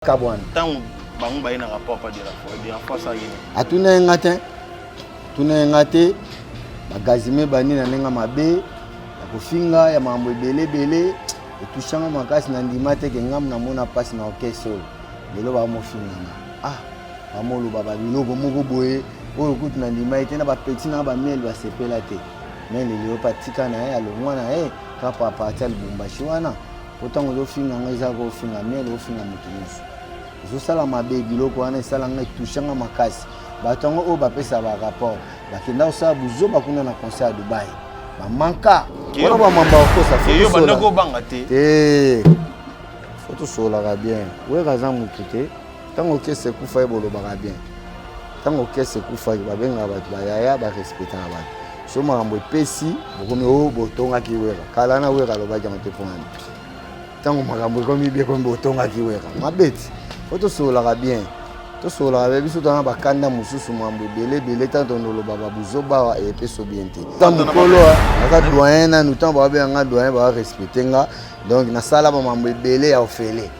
Kabouane. Tant que un rapport pas de la foi, il y a pas ça. A tout n'est ngaté, tout n'est ngaté. Bagazime bani na nenga mabe, ya kufinga ya mambo belé. Et tout changa makasi na ndimate ke ngam na mona passe na okeso. Lelo ba mo finga. Ah, ba mo lo baba biloko moko boye. Oyo kutu na ndimate na ba petit na ba miel ba sepela te. Mais lelo patika na ya lo mwana ka papa tel bumbashi wana. Pourtant on finga ngaza ko finga miel o finga mutunusu. Zosala mabe biloko wana esala ngai touchanga makasi batongo o bapesa ba rapport bakenda osala buzo bakuna na concert à Dubaï ba manka wana ba mamba okosa yo bandako banga te photo sola ga bien we raza mukite tango kese kufa ebolo ba bien tango kese kufa ba benga ba yaya ba respecter ba so marambo epesi bokomi o botonga ki wera kala na wera lo ba jama te fona tango marambo komi bien komi botonga ki wera mabeti Oto sola bien. To sola biso tana bakanda mususu mambo belé tanto ndolo baba buzoba et peso bienté. Tanto kolo aka doyen na nous temps ba nga doyen ba respecter nga donc na sala ba mambo belé ya ofele.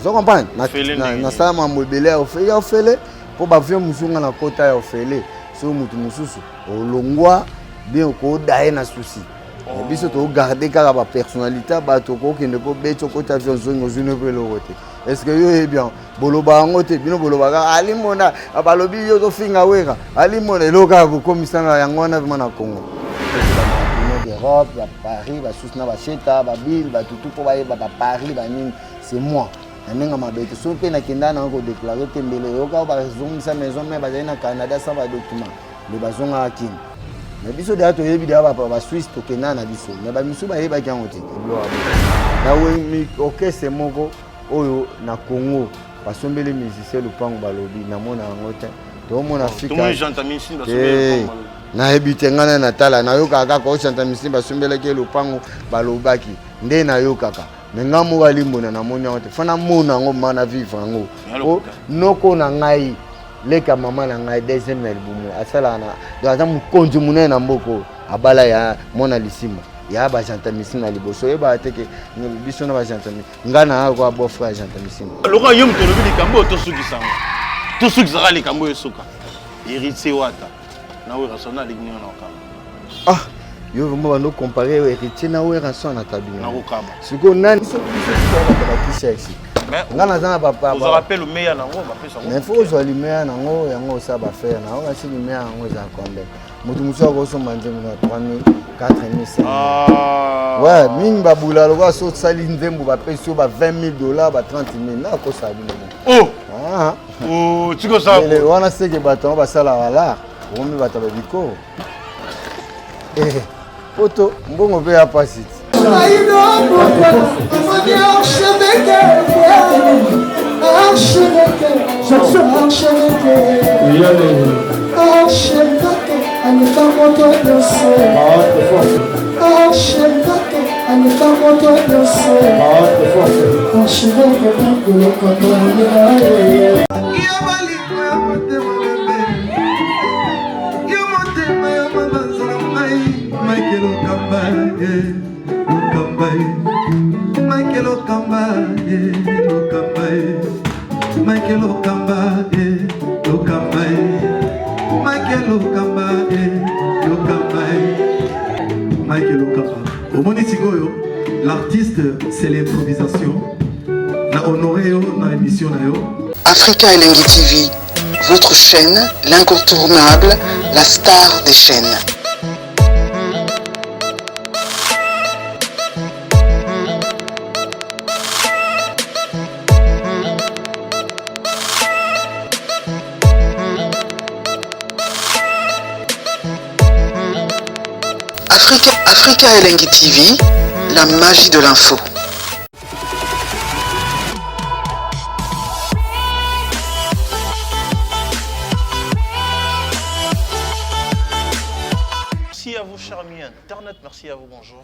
Vous comprenez? Na sala mambo belé ya ofele po ba vie musunga na kota ya ofele. So mutu mususu olongwa bien ko daye na souci. Biso to garder kaka ba personnalité ba to ko kende ko beto ko ta vie zongo zune pelo wote. Est-ce que yo est bien boloba ngote bino boloba ka ali mona abalobi yo to finga weka ali mona eloka ko komisanga yangona na Congo d'Europe ba Paris ba susna ba cheta ba ville ba tutu po ba Paris ba nini c'est moi nanenga mabete so pe na kenda na ko déclarer tembele yo ka ba zongisa maison mais ba na Canada sans ba document le bazonga akini mais biso de ato yebi da ba Suisse to kenda na biso mais ba misu ba yeba kyangote na we mi orchestre moko oyo na Congo basombele musicien lupango balobi na mona ngote to mona Afrika to chanta musicien basombele na ebite ngana na tala na yoka kaka ko chanta musicien basombele ke lupango balobaki nde na yokaka menga mo balimona na mona ngote fana mona ngo mana vivre ngo o noko na ngai leka mama na ngai deuxième album asala na daza mukonzi munene na mboko abala ya mona lisima ya ba janta misina liboso e ba teke biso na ba janta ngana ko abo frère janta misina loka yom to lobi likambo to sukisanga to sukisaka likambo esuka héritier wata na we rasona ligninga na okama yo vraiment bando comparer héritier na we rasona tabina na okama siko nani so ba kishaki ngana zana papa vous rappelle le meilleur nango ba pesa mais faut zo le meilleur nango yango ça ba faire na o si le meilleur nango za kombe mutu muso ko so manje na 3000 4500 ouais mine babula lo so sali nzembo ba peso ba $20,000 ba $30,000 na ko sa bino tu ko sa le wana seke baton ba sala wala omi bata ba biko poto mbongo pe ya pasiti L'artiste, c'est l'improvisation. Na honoré na émission na yo. Africa Elengi TV, votre chaîne, l'incontournable, la star des chaînes. Africa Elengi TV, la magie de l'info. Merci à vous, chers amis Internet. Merci à vous, bonjour.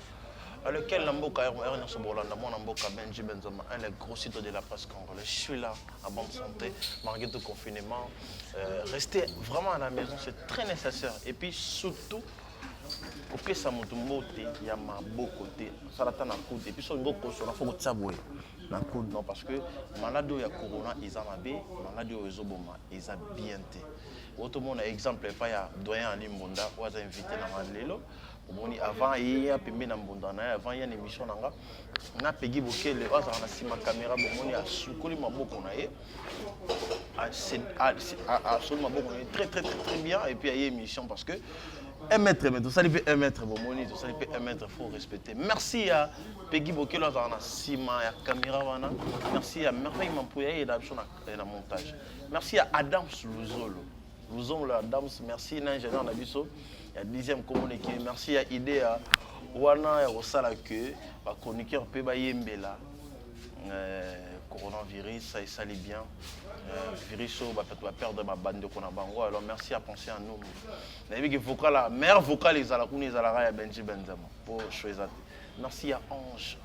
À lequel Namboka Namboka Benji Benzoma, un des gros sites de la presse congolaise. Je suis là, à bonne santé, malgré tout confinement. Rester vraiment à la maison, c'est très nécessaire. Et puis surtout, kopesa moto mbote ya maboko te salata na coude et puis so ngoko so na faut kotsabwe na coude non parce que maladie ya corona eza mabe maladie oyo ezoboma eza bien te otomona exemple pas ya doyen Ali Mbonda oza invité na malelo omoni avant ya pembe na Mbonda na avant ya émission nanga na pegi bokele oza na sima caméra bomoni asukoli maboko na ye absolument très bien et puis il y a une émission parce que 1 mètre, mais tout ça, il peut 1 mètre, bon, tout ça, il peut 1 mètre, il faut respecter. Merci à Peggy Bokelo, à Sima, à Caméra, merci à Merveille Mampouya et à la montage. Merci à Adams Luzolo. Luzolo Adams, merci à l'ingénieur Nabiso, il y a 10e communiqué. Merci à Idea, Wana et Rosala que, à chroniqueur Peba Yembela, coronavirus, ça y sali bien. Virus va perdre ma bande de Konabango. Alors merci à penser à nous. La meilleure vocale est à la Kouni Zalara et Benji Benzema pour choisir. Merci à Ange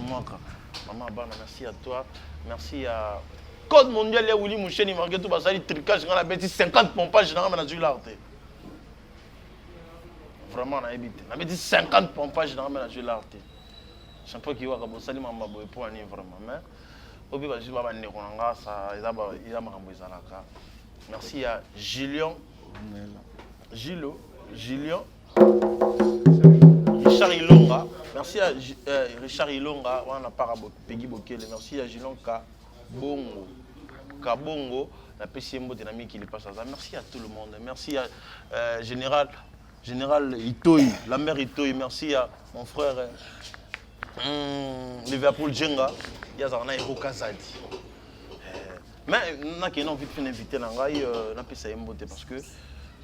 Maka. Maman Bana, merci à toi. Merci à Code Mondial et Willy Moucheni Marguerite Basali Tricage dans la bêtise 50 pompages dans la Jularte. Vraiment, on a évité. On a dit 50 pompages dans la Jularte. Je ne sais pas qui va Kabosali Mamabo et pour un vraiment. Merci à Julien, Richard Ilonga. Merci à Richard Ilonga. On a pas Peggy Bokele. Merci à Julien Kabongo, la PCMO dynamique qui passe à ça. Merci à tout le monde. Merci à Général Itoy, la mère Itoy. Merci à mon frère Liverpool Djenga. Il y a un Eroka Zadi. Mais je n'ai envie de inviter na pesa yembote parce que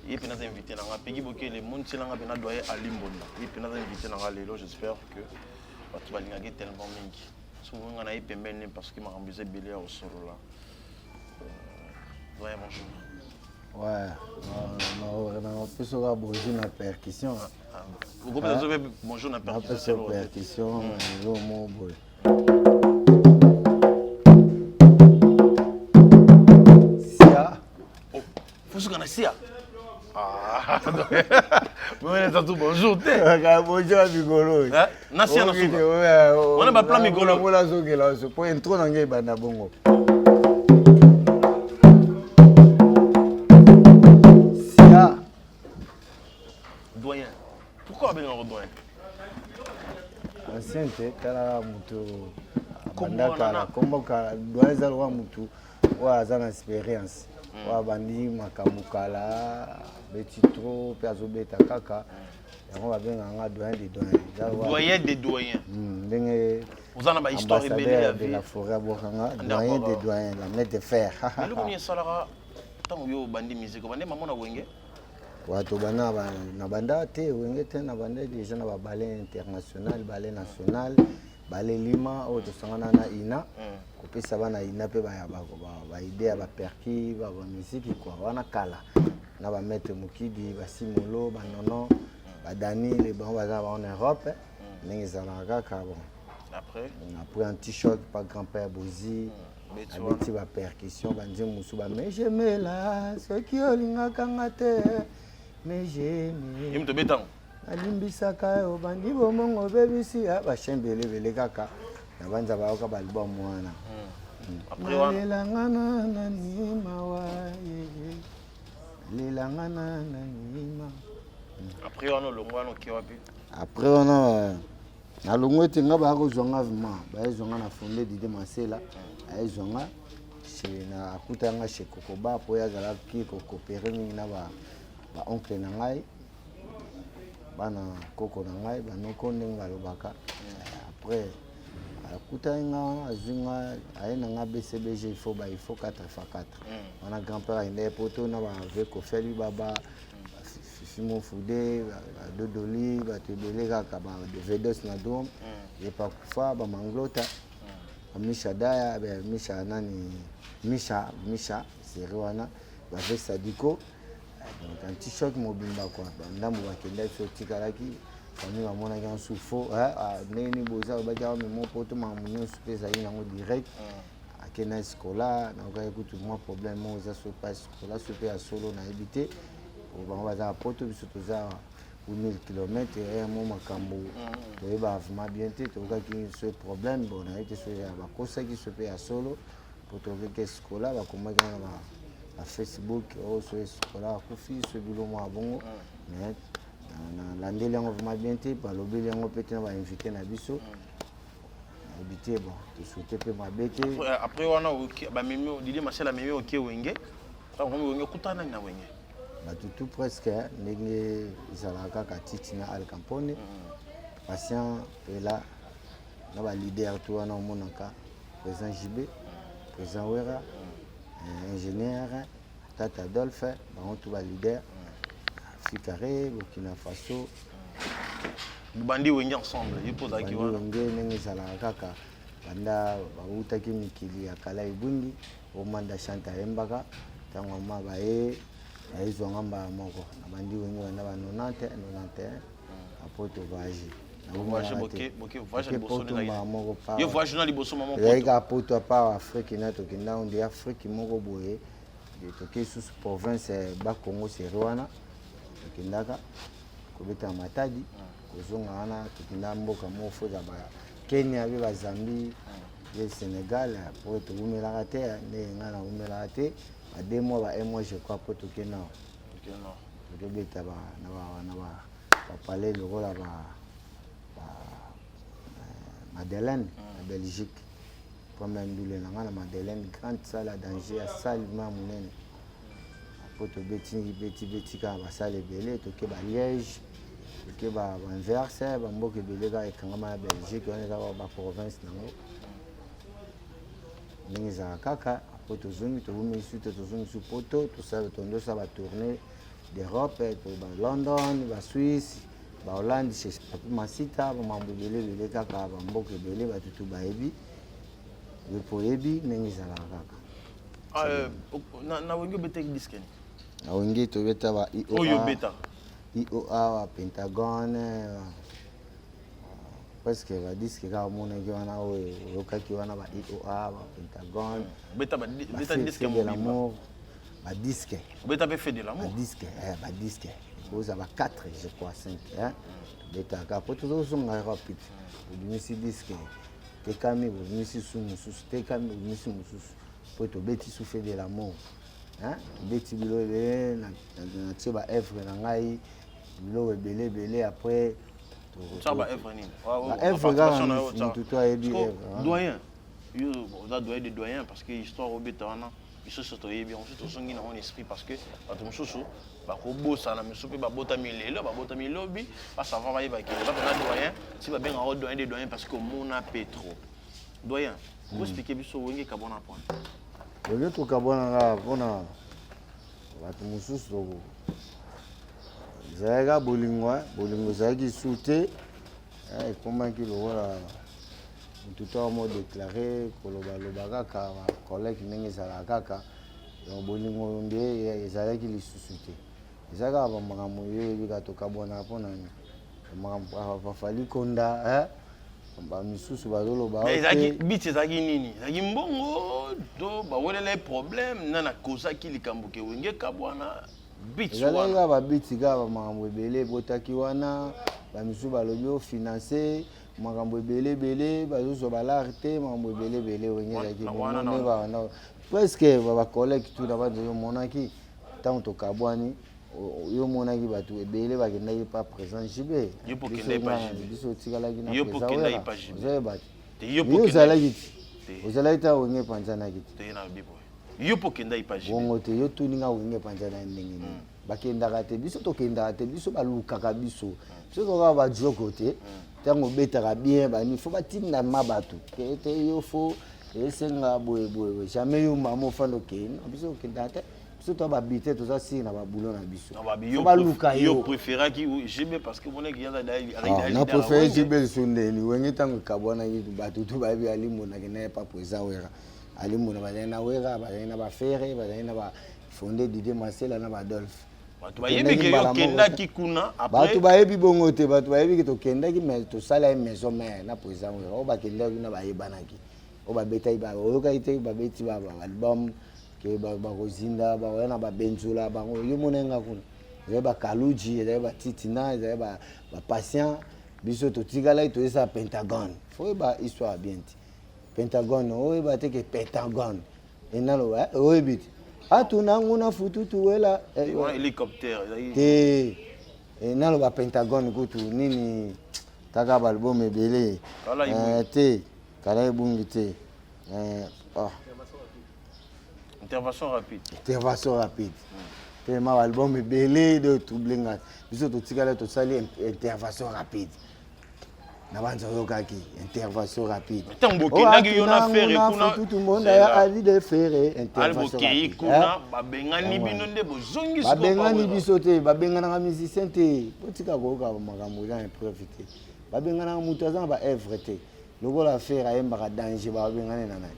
il peut nous inviter na Peggy Bokele les monde selanga bena doyer à Limbonda. Il peut nous inviter na lelo, j'espère que tu vas linga tellement mingi. Souvent on a épé menen parce que m'a embusé belé au solo là. Doyer bonjour. Ouais, on peut se voir bonjour na percussion. Vous comprenez bonjour na percussion. Percussion, le mot boy. Faut se connaître. Ah, bonjour. Bonjour à Migolo. Nasia na suba. On a pas plan Migolo. On a zogué là, ce point trop dans les banda bongo. Sia. Doyen. Pourquoi ben on doyen? Ancienneté, kala mutu. Bandaka, komboka, doyen zalwa mutu. Wa azana expérience. Wa bandi makamukala beti trop peazo beta kaka yango babenga nga doyen des doyens ndenge ozana ba histoire belé de la forêt bokanga doyen des doyens la maître de fer le premier salara tango yo bandi musique bandi mamona wenge wato bana na banda te wenge te na banda déjà na ba ballet international ballet national ballet lima o to sangana na ina kopesa bana ina pe ba idée ba perki ba musique quoi wana kala na ba maître mukidi ba simolo ba nono ba dani les bons bazar en Europe ndenge zala kaka bon après un t-shirt pas grand-père Bozi abeti ba percussion ba nze musu ba mais j'aime là ce qui olinga kangate mais j'aime im to betang alimbisaka yo bandi bomongo bebisi ba chembele kaka na banza ba ka album wana après wana lelangana na nima wa lelangana na nima après wana longwana ki wapi après wana na longwete nga ba ko zonga vraiment ba zonga na fondé Didi Masela ay zonga chez na akutanga chez Kokoba po ya zala ki ko coopérer mingi na ba oncle na ngai bana koko na ngai banoko ndenge balobaka après akutanga azunga ayena nga BCBG il faut 4x4 on a grand-père inde poto na ba avec ofeli baba Simon Foudé Dodoli ba tebele kaka ba de Vedos na dom et pas kufa ba manglota Misha Daya Misha nani Misha c'est Rwanda ba avec Sadiko donc un t-shirt mobimba quoi ndambo bakenda sorti kalaki famille amona kan soufo neni boza ba jaw me mon poto mamunyo supeza ina ngo direct akena skola na ka ekutu mo problème mo za so pas skola super solo na habité bango baza poto biso toza 1000 km et mo makambo toyeba vraiment bien te tokaki ce problème bon na été sur ba kosaki ce pe ya solo pour toke skola ba komaki na Facebook o so skola kufi ce bilo mo abongo mais na landeli yango vraiment bien te balobeli yango peut-être na ba invité na biso habité bon tu souhaitais pe mabete après wana ba mimi Didier Marcel a mimi OK wenge ça on wenge kutana na wenge tout presque ndenge ezalaka kaka titi na Al Capone patient est là na ba leader to wana omonaka président JB président Wera ingénieur Tata Adolphe bango to ba leader Fikare Burkina Faso bandi wenge ensemble il pose aki wana wenge ndenge ezalaka kaka banda bautaki mikili ya kala ibungi omanda Chanta Embaka tango mama bae aizonga mba moko na bandi wenge banda ba 90 91 apoto voyage na voyage boke voyage liboso na moko pa yo voyage na liboso mama poto ya poto pa Afrique na to kinda on dit Afrique moko boye to ke sous province ba Congo Serwana kindaka kobeta matadi kozonga wana tokinda mboka mofo za ba Kenya be ba Zambie le Sénégal pour to umelaka te ne ngana umelaka te ba 2 mois ba 1 mois je crois pour to kena to beta ba na ba palais le rôle ba Madeleine na Belgique première ndule na ngana Madeleine grande salle à danger à salle mamunene pour to beti ka ba salle belé to ke ba Liège que ba Anvers ba mboke belega ekangama ya Belgique on eza ba province nango ningiza kaka po tozongi tobumi ici tozongi su poto tosala tondosa ba tournée d'Europe to ba London ba Suisse ba Hollande chez Masita ba mambo belele kaka ba mboke bele ba tutu ba ebi le poebi ningiza kaka na wengi beta disque na wengi to beta ba oyo beta IOA, Pentagone, presque va dire que quand on est wana okaki wana ba IOA, Pentagone, beta disque de l'amour, ba disque. Beta be fait de l'amour. Ba disque. Vous avez 4 je crois 5 hein. Beta ka poto zo nga rapide. Vous misi disque. Te kami vous misi sumu sus, te kami vous misi musus. Poto beti sou fait de l'amour. Hein? Beti bilo le na teba œuvre na ngai bilo belé après ça va œuvre ni œuvre tout toi et doyen yo da doyen de doyen parce que histoire obeta wana biso soto yebi on soto songi na mon esprit parce que bato mususu ba ko bossa na miso pe ba bota milelo ba bota milobi ba ça va ba ke ba na doyen si ba benga o doyen de doyen parce que mona petro doyen vous expliquer biso wenge kabona point le to kabona nga bona bato mususu zaga bolingo zaki soute et comment qu'il aura tout à mot déclaré koloba kaka collègue ndenge sala kaka donc bolingo mbe ezalaki lisusu ezaka ba makambo yo bika to kabona pona makambo fali konda ba misusu bazoloba ezaki biti ezaki nini ezaki mbongo to ba wele problème nana kozaki likambo ke wenge kabwana biti wana ba biti ka ba makambo ebele botaki wana ba misusu balobi financer makambo ebele bazoso balarte makambo ebele wenge ezaki bonne presque ba collègue tout na banzo yo monaki tant to kabwani yo monaki bato ebele bakendaki pa présent jibe biso tikalaki na yo ozalaki ta wenge panzanaki yo pokenda ipaji bongo te yo tuninga wenge panzana ndenge nini bakendaka te biso tokendaka te biso balukaka biso tokoka bajoko te ntango obetaka bien bani fo batinda ma bato te yo fo esenga boye jamais yo mama ofanda okenda biso okendaka te biso to babite toza siri na babulo na biso baluka yo préféraki jibe parce que moneki yaza na préféré jibe sondeli wenge ntango ekabwanaki bato to bayebi alimonaki na ye papo eza wera alimona bazali na wera bazali na bafere bazali na bafonde Didier Marcel na badolphe bato bayebi ke yo kendaki kuna bato bayebi bongo te bato bayebi ke tokendaki mais tosala ye maison mère na président wera oyo bakendaki kuna bayebanaki oyo babetaki oyokaki te babeti baalbum ke bakozinda baoya na babenzula bango yo monenga kuna ezali Kaluji, ezali Titina, ezali Patient, biso totikala toyesa Pentagone. Faut ba histoire bien ti. Pentagone, oyeba te ke Pentagone. Enalo oyebiti. Atuna nguna fututu wela hélicoptère. Te enalo ba Pentagone kutu nini taka ba album ebele. Te kala ebungi te. Intervention rapide. Intervention rapide. Te ma album ebele de troublinga. Biso totikala to sali intervention rapide. Nabanza yokaki intervention rapide. Tamboke nagi yona faire kuna tout le monde a ali de faire alboke intervention rapide. kuna babengani bino nde bozongi soko. Babengani biso te, babengana musicien te. Potika koka makambo ya profiter. Babengana mutu azana ba œuvre te. Lokola faire ayembaka danger babengana na nani.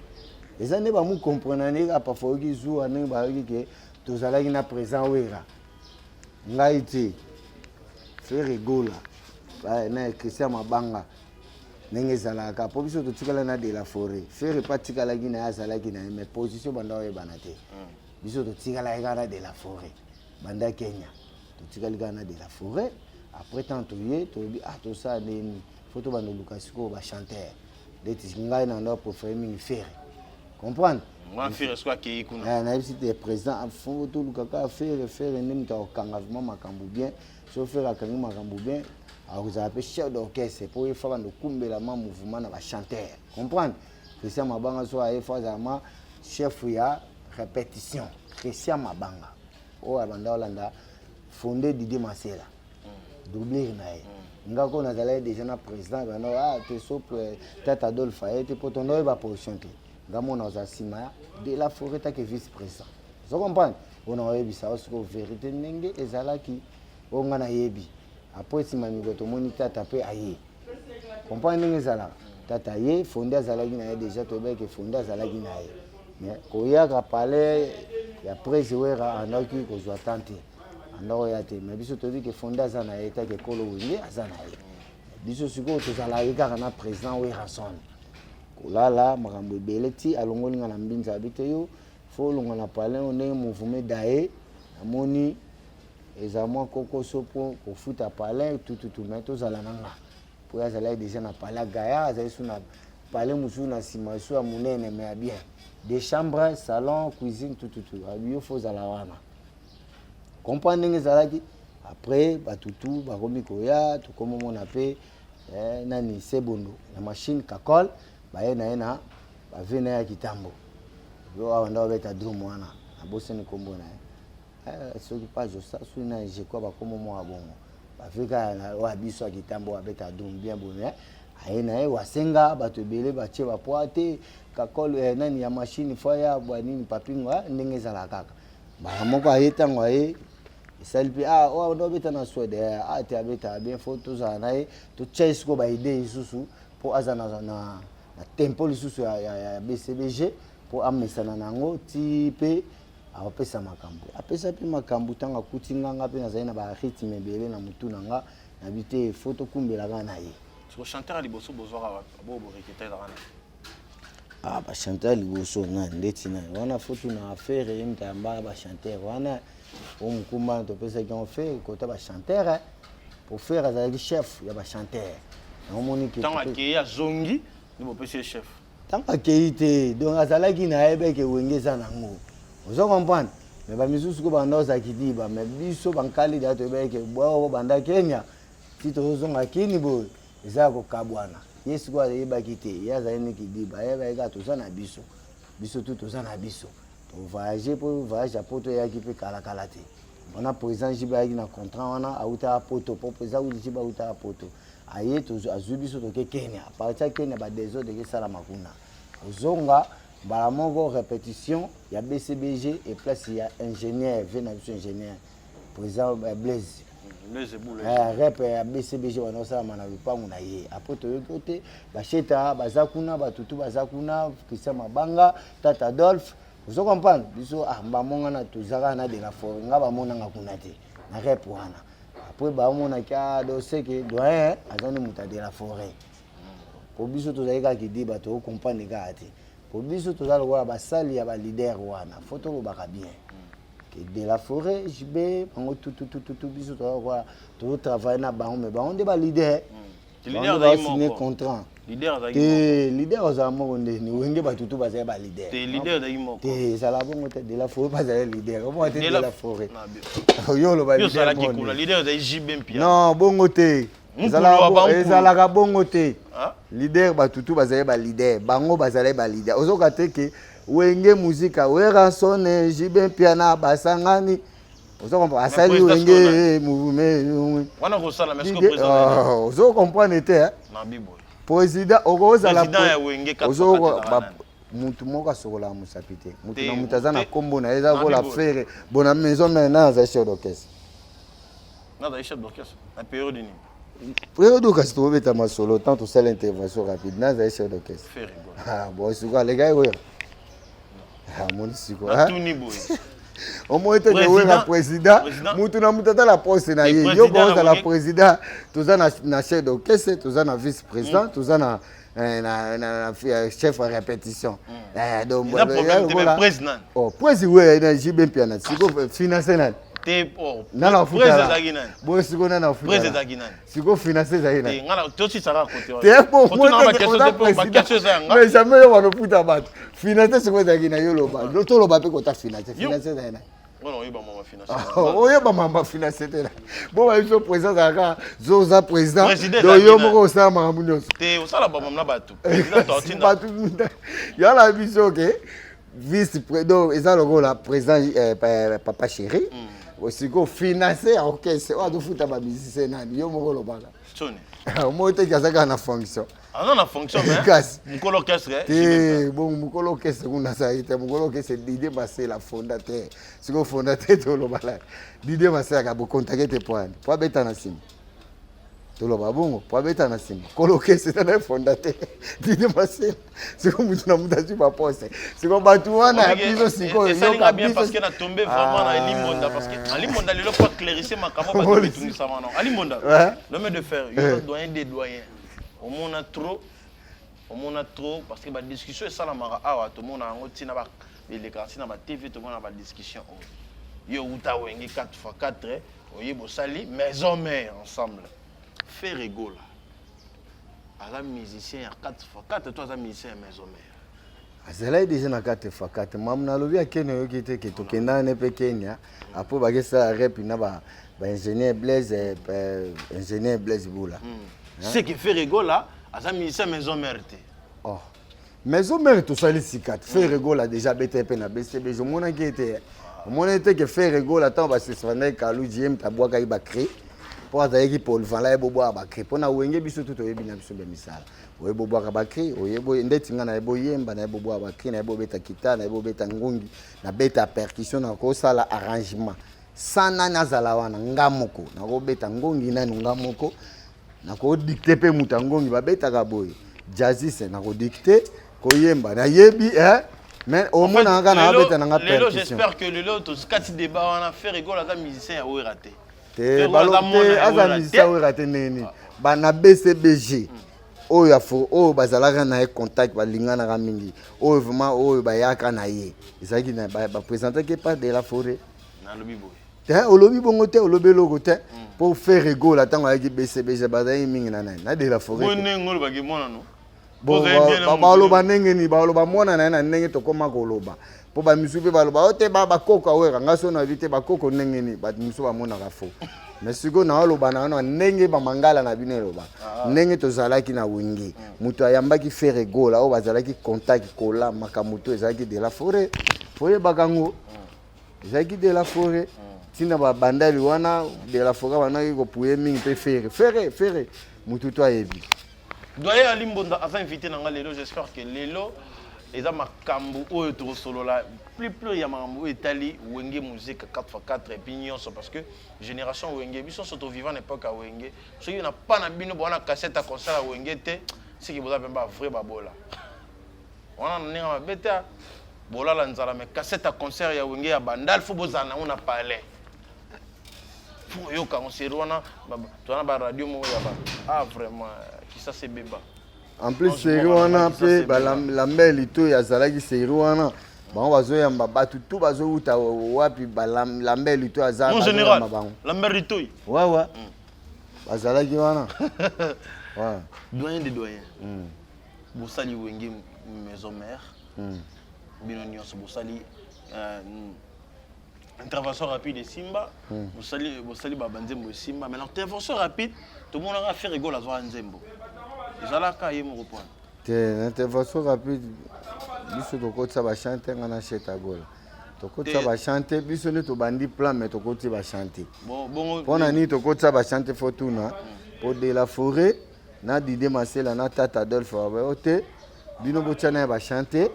Eza ne ba mu comprendre ne ka parfois ki jour ne ba ki tozalaki na présent wera. Ngai te. Faire rigola. Na Christian Mabanga ndenge zalaka po biso totikala na de la forêt faire pas tikala ki na azalaki na mais position banda oyebana te biso totikala na de la forêt banda Kenya totikali na de la forêt après tant toye tobi to sa neni photo banda lukasiko ba chanteur deti ngai na ndo préféré mingi faire comprendre moi faire soit ki kuna na bisi te président photo lukaka faire nemi ta okanga vraiment makambu bien so faire akangi makambu bien. Alors vous avez chef d'orchestre pour y faire le mouvement dans chanteur. Comprendre? Christian Mabanga soit effectivement chef ya répétition. Christian Mabanga. Oh abanda Hollanda fondé Didier Masela. Doubler nae. Ngako nazala déjà na président bana te souple tata Adolphe était pour ton ba position te. Ngamo na zasima de la forêt ta que vice-président. Vous comprenez? On a eu ça aussi vérité ndenge ezalaki onga na yebi. Après si mami goto moni tata pe aye comprendre ndenge zala tata ye fondé azalaki na ye déjà to be ke fondé azalaki na ye mais koya ka parler ya presse wera andaki ko zwa tante andako ya te mais biso to bi ke fondé azana ye ta ke kolo wingi azana ye biso siko to zala ye ka na président wera son kolala makambo ebele ti alongoli nga na mbinza bite yo fo longa na parler ndenge mouvement dae amoni ezamwa koko sopo ko futa palais tout mais to zala nanga pour ya zala déjà na palais gaya azali suna palais musu na sima so amunene mais bien des chambres salon cuisine tout abio faut zala wana comprendre nge zala ki après batutu bakomi koya to komo mona pe nani sebondo na machine kakol baye na ena bavena ya kitambo yo awanda beta drum wana aboseni kombo na ce qui passe ça sur une je crois pas comme moi bon Afrika wa biso kitambo abeta dum bien bonne aina e wasenga bato belé batie ba poate kakol nani ya machine foya bwanini papinga ndenge zala kaka ba moko ayeta ngwaye isalpi o ndo beta na swede te abeta bien photos anaye to chase ko ba idée isusu po azana na tempo lisusu ya BCBG po amesana nango tipe apesa makambo apesa pe makambo tanga kutinganga pe nazali na ba rythme ebele na mutu nanga na bite photo kumbela kana ye so chanteur liboso bozwaka bo reketa kana ba chanteur liboso na ndeti na wana photo na affaire yemtamba ba chanteur wana o mukuma to pesa ki on fait côté ba chanteur pour faire azali chef ya ba chanteur na monique tanga ke ya zongi ni bo pesa chef tanga ke ite donc azalaki na ebe ke wengeza nango. Vous comprenez? Mais ba misusu ko banda ozakidiba mais biso bankali da to beke bo banda Kenya tito zonga kini bo ezako kabwana yesu kwa yeba kite ya zaini kidiba yeba eka to sana biso tout to sana biso to voyager pour voyage poto ya kipe kala kala te on a président jiba yaki na contrat wana auta poto pour président jiba auta poto aye to azubiso to ke Kenya partir Kenya ba desordre ke sala makuna ozonga bala moko répétition ya BCBG et place ya ingénieur venabso ingénieur président Blaise rep ya BCBG wana sala mana lupangu na ye après to yokote ba cheta bazakuna batutu bazakuna Christian Mabanga tata Adolphe vous comprenez biso mbamonga na tuzaka na de la forêt nga ba monanga kuna te na rep wana après ba mona ka do seke doyen azani muta de la forêt pour biso tozalika kidiba to comprendre ka ate pour biso tozala kwa basali ya ba leader wana photo lo baka bien de la forêt JB bango tout biso to travailler na bango mais bango de ba leader leader va signer contrat leader za moko ndeni wenge batutu bazali ba leader te leader da imoko te sala bongo te de la forêt bazali leader comment te de la forêt yo lo ba yo sala ki kula leader da JB mpia non bongo te ezalaka bongo te leader batutu bazali ba leader bango bazali ba leader ozoka te ke wenge muzika wera sone JB mpia na basangani ozo comprendre asali wenge mouvement wana ko sala mais ce que président ozo comprendre te na bibo président okozala président ya wenge ozo mutu moko asokola musapi te mutu na mutu aza na kombo na eza kola faire bona maison maintenant aza chef d'orchestre nada chef d'orchestre na période ni période kasi tobeta masolo tant tosala intervention rapide naza chef d'orchestre bon sikoyo les gars moni sikoyo tuni boy au moins te wera président mutu na mutu atala poste na ye yo kozala président toza na chef d'orchestre toza na vice président toza na chef à répétition donc président ouais na JB mpia na siko financer na te na président zaginan bo siko na président zaginan siko financer zaginan te ngala to si sara côté te bon moi mais jamais yo wana puta bat financer siko zaginan yo loba to loba pe ko ta financer zaginan non yeba mama financer oyeba mama financer te bon ba yo président zaka zoza président do yo moko sa mamu nyonso te osala ba mama na batu président tortina batu ya la biso ke vice président eza logo la président papa chéri aussi ko financer orchestre o do futa ba musicien nani yo moko lobaka tone mo te kazaka na fonction non na fonction mais mukolo orchestre bon mukolo orchestre kuna sa ite mukolo orchestre Didier Massé la fondateur siko fondateur to lobala Didier Massé ka bo contacter te point po beta na sim to loba bongo po beta na sim kolo orchestre na fondateur Didier Massé siko mutu na mutu azi ba poste siko batu wana biso siko yo ka bien parce que na tombé vraiment na Limonda parce que Limonda le pas clarifier makamo ba bitungisa wana Limonda l'homme de fer yo doyen des doyens au monde trop parce que la discussion est ça la mara awa tout le monde a un outil na ba l'écran na ba TV tout le monde a ba discussion yo uta wenge 4x4 oyebo sali maison mère ensemble fait rigola ala musicien ya 4x4 toi za musicien ya maison mère azala déjà na 4x4 mam na lobi akene yo kite ke to kenda ne pe Kenya apo ba kesa rap na ba ingénieur Blaise Boula. Ce qui fait rigola, à musicien maison mère. Oh. Maison mère tout ça les cicat. Fait rigola déjà BTP na BCB. Je m'en inquiété. Mon était que fait rigola tant parce que ça n'est Kalou Diem tabwa ka iba créer. Pour attaquer qui Paul Van la bobo ba créer. Pour na wenge biso tout oyebi na biso be misala. Oye bobo ka ba créer, oyebo ndeti nga na ebo yemba na bobo ba créer na ebo beta kita na ebo beta ngongi na beta percussion na ko sala arrangement. Sana nazala wana ngamoko na ko beta ngongi na ngamoko. Na ko dicter pe mutangongi ba beta ka boy jazzis na ko dicter ko yemba na yebi mais au moins na nga na beta na nga percussion. J'espère que le lot tous quatre débats on a fait rigoler à musicien ya raté. Te balote aza musicien ya raté neni ba na BCBG oyo afo oyo bazalaka na contact balingana ka mingi oyo vraiment oyo bayaka na ye ezaki na ba présenter que pas de la forêt na lobi boy. Olobi bongo te olobi logo te pour faire rigolo tango avec BCBG bazai mingi na de la forêt bonne ngolo bagi mona no bon baloba ndenge ni baloba mona na ndenge to koma koloba po ba misupe baloba ote ba koko awera ngaso na vite ba koko ndenge ni ba misu ba mona ka fo mais siko na oloba na ndenge ba mangala na bino loba ndenge to zalaki na wingi muto ayambaki faire rigolo o bazalaki contact kola makamuto ezalaki de la forêt foye bakango ezalaki de la forêt tina ba bandali wana de la forêt wana ko pouye mingi pe faire mutu to ayebi doyen Ali Mbonda a invité na lelo j'espère que lelo eza makambo oyo to solo la plus ya makambo etali wenge musique 4x4 et puis nyonso parce que génération wenge biso soto vivant époque à wenge so y na pas na bino bona cassette à concert à wenge te ce qui vous a pas vrai babola wana ninga mabeta bola la nzala mais cassette à concert ya wenge ya bandal faut bozana on a parlé yo quand c'est rona toi na radio mo ya ba vraiment qui ça c'est béba en plus c'est rona pe ba la mbeli to ya zalaki c'est rona bango bazoyamba bato tu bazowuta wapi Lambert Litoyi aza mon général Lambert Litoyi ouais bazalaki wana ouais doyen des doyens bosali wenge maison mère bino nyonso bosali intervention rapide de Simba bosali babanzembo Simba mais l'intervention rapide tout le monde a fait rigolo azwa nzembo ezalaka ye moko point l'intervention rapide biso tokotisa bachante nga na cheta gola tokotisa bachante biso nde tobandi plan mais tokoti bachante mpona nini tokotisa bachante fo tuna po de la forêt na Didé Masela na Tata Adolphe babayo te bino botya na ya bachante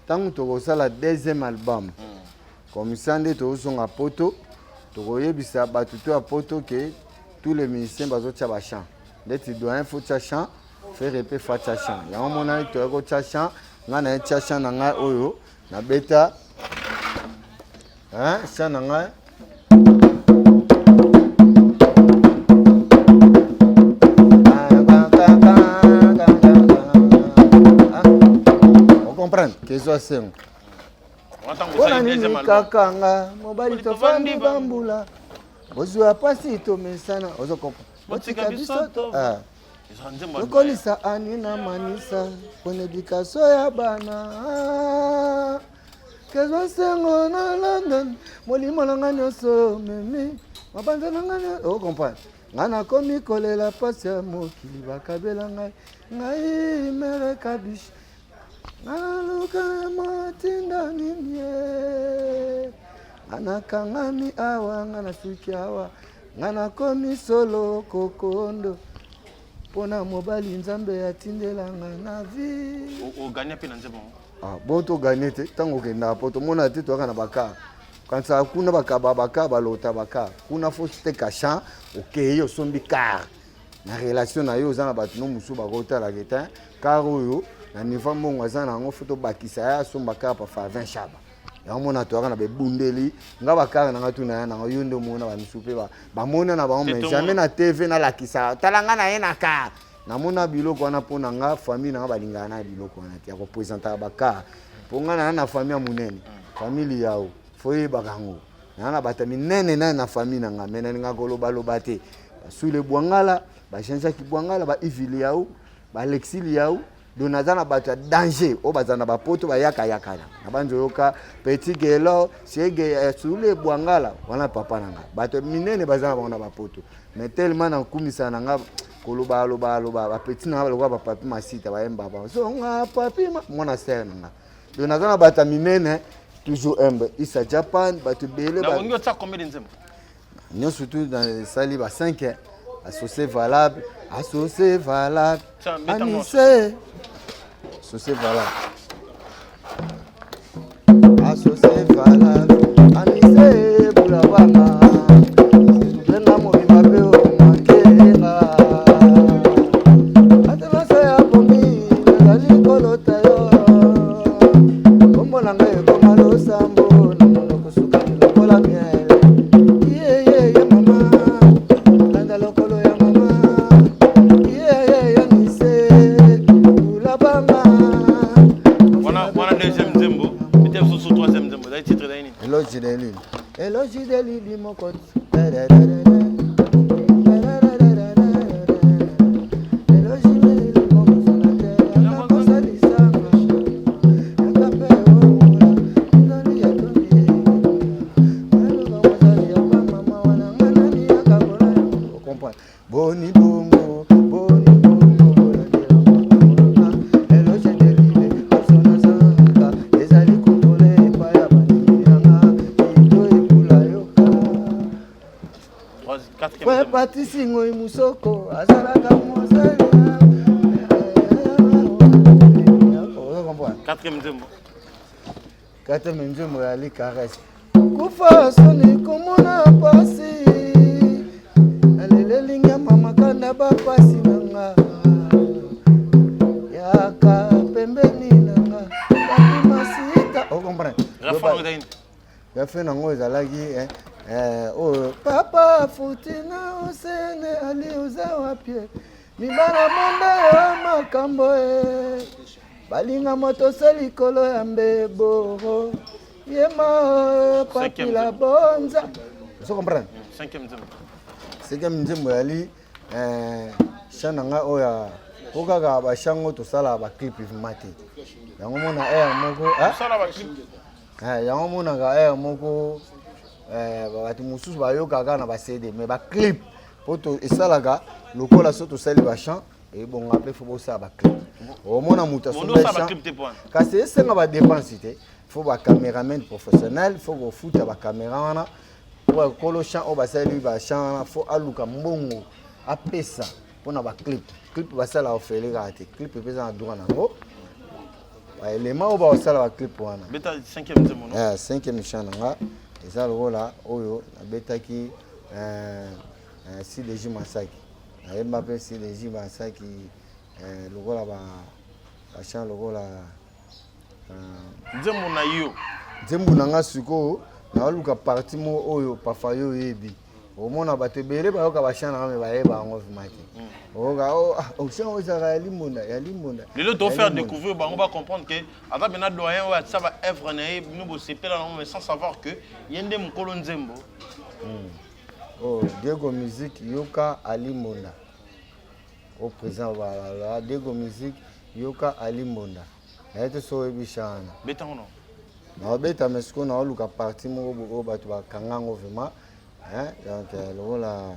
ntango tokosala deuxième album comme ça nde tozosonga poto tokoyebisa bato to ya poto ke tous les musiciens bazotya bachant ndeti doyen fo tya chant faire pe fa tya chant yango monani toya kotya chant nga na ye tya chant na ngai oyo nabeta chant na ngai ocomprendre kezwa sengo mpona nini kaka nga mobali tofandi bambula bozwa pasi tomesana ozokotika biso tokolisa ani na manisa pona edikasio ya bana kezwa sengo na London molimo na nga nyonso memi mabanza na nga nyonso okomprendre nga nakomi kolela pasi ya mokili bakabela ngai mere kabishi naluka matinda nini anakangami awa nga nasuki awa nga nakomi solo kokondo mpona mobali nzambe atindelanga na vie oganya mpe na nzembo bo toganye te ntango okendaka po tomona te toyaka na bakar kanisa kuna bakar balota bakar kuna fo teka champ okeye osombi car na relation na yo oza na bato no mosusu bakotalaka te car oyo na niveau mbongo aza nango fo tobakisa ye asomba car pafa 20 shaba yango mona toyaka na bebundeli nga bakar nanga tuna ya nango yo nde omona bamisu mpe bamona na bango mais jamais na tv nalakisa tala nga na ye na car namona biloko wana mpo na nga famille nanga balingaka na biloko wana te ya kopresentaka bakar mpo nga na na famille ya monene famille yao fo yebaka yango naa na bato minene naye na famille na nga me nalinga kolobaloba te basule bwangala bachangeaki bwangala baivili yao baalexili yao do naza na bato ya danger oyo baza na bapoto bayakayakana na banzo yoka petit gelo siege sule bwangala wana papa na nga bato minene baza na bango na bapoto mais tellement nakumisa na nga koloba bapeti na nga balokwa bapapi masita bayemba bango zonga papi mwana sere na nga do naza na bato minene toujours humble isa Japan bato bele na wangi otsa combien de nzembo nyo surtout dans sali ba 5 associé valable Anissé associé valable Anissé Boulabana Benga mobimba peo makenga Atenasa ya komi nazali kolota yo Kombo nanga ekoma losambo na monoko sukani lokola miele Ye mama landa lokolo ya mama Ye Anissé Boulabana Wana deuxième zembo peut-être sur troisième zembo ça titre d'aini Elogi de Lili Mokot Boni bongo Elogi de Lili Sona Santa ezali kutole paya banianga ito ekula yoka quatrième patisi ngoi musoko azalaka mozali quatrième nzembo ya li caresse kufa soni komona pasi alelelingi ya mama kanda bapasi nanga yaka pembeni nanga papi masita okomprendre yafe nango ezalaki papa futina osene ali oza wapie mibala monde ya makambo balinga moto sali kolo ya mbeboro yema papila bonza so comprendre cinquième nzembo yali shananga oya okaka bashango tosala ba clip mate yango mona moko sala ba clip yango mona ga moko batu mususu bayokaka na ba CD mais ba clip poto esalaka lokola so tosali ba chant et bon après faut bosala ba clip au mona muta so ba chant kasi esenga ba dépense te faut ba caméraman professionnel faut go futa ba caméra wana pour kolo chant o basali ba chant faut aluka mbongo apesa pona ba clip basala ofele kate clip pesa na droit nango ba élément o ba basala ba clip wana beta 5e nzembo no 5e chant nga eza lokola oyo abetaki CDJ Masaki ayemba pe CDJ Masaki lokola ba chant lokola nzembo na yo nzembo nanga siko na luka parti mo oyo pafayo yebi omona bato ebele bayoka bachant nanga me bayeba yango vimaki oka chant oyo ezalaka ya limbonda lelo tofaire découvrir bango ba comprendre que ata bena doyen oyo atisa ba œuvre na ye bino bosepela nango mais sans savoir que ye nde mokolo nzembo Diego Musique yoka alimbonda au présent voilà Diego Musique yoka alimbonda naete so ebishana betango no na beta mesko na luka parti mo bo bato bakangango vraiment donc lola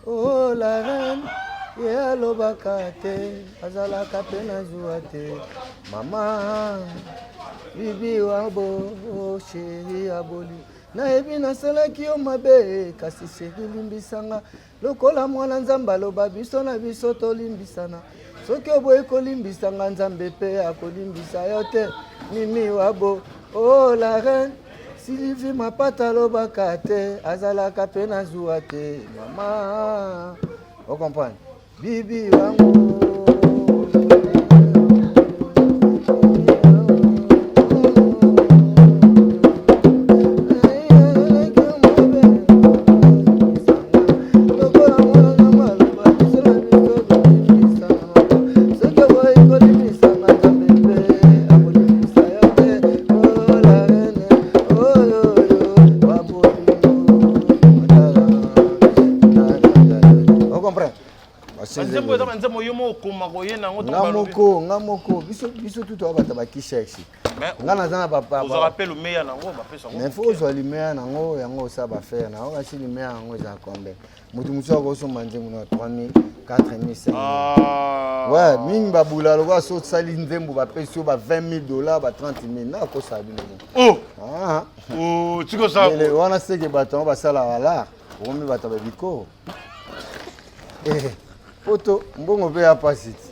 oh la reine ya lobaka te azalaka pe na joie te mama bibi wabo chéri aboli nayebi nasalaki yo mabe kasi chéri limbisanga lokola mwana nzambe aloba biso na biso tolimbisana soki oboyi kolimbisanga nzambe mpe akolimbisa yo te mimi wabo oh la reine Sylvie mapata lobaka te azalaka pe na zuwa te mama o comprendre bibi wangu ngamoko biso tout abata bakishexi ngana zana papa vous rappelle le meilleur nango ba pesa ngo mais faut zo limeya nango yango ça ba faire na oka si limeya yango za combien mutu mutu ko so manje muna 3000 4000 5000 ouais mingi babula lokwa so sali nzembo ba pesa ba $20,000 ba $30,000 na ko sabi oh tiko sa le wana seke bato ba sala wala omi bato ba biko poto mbongo pe ya pasiti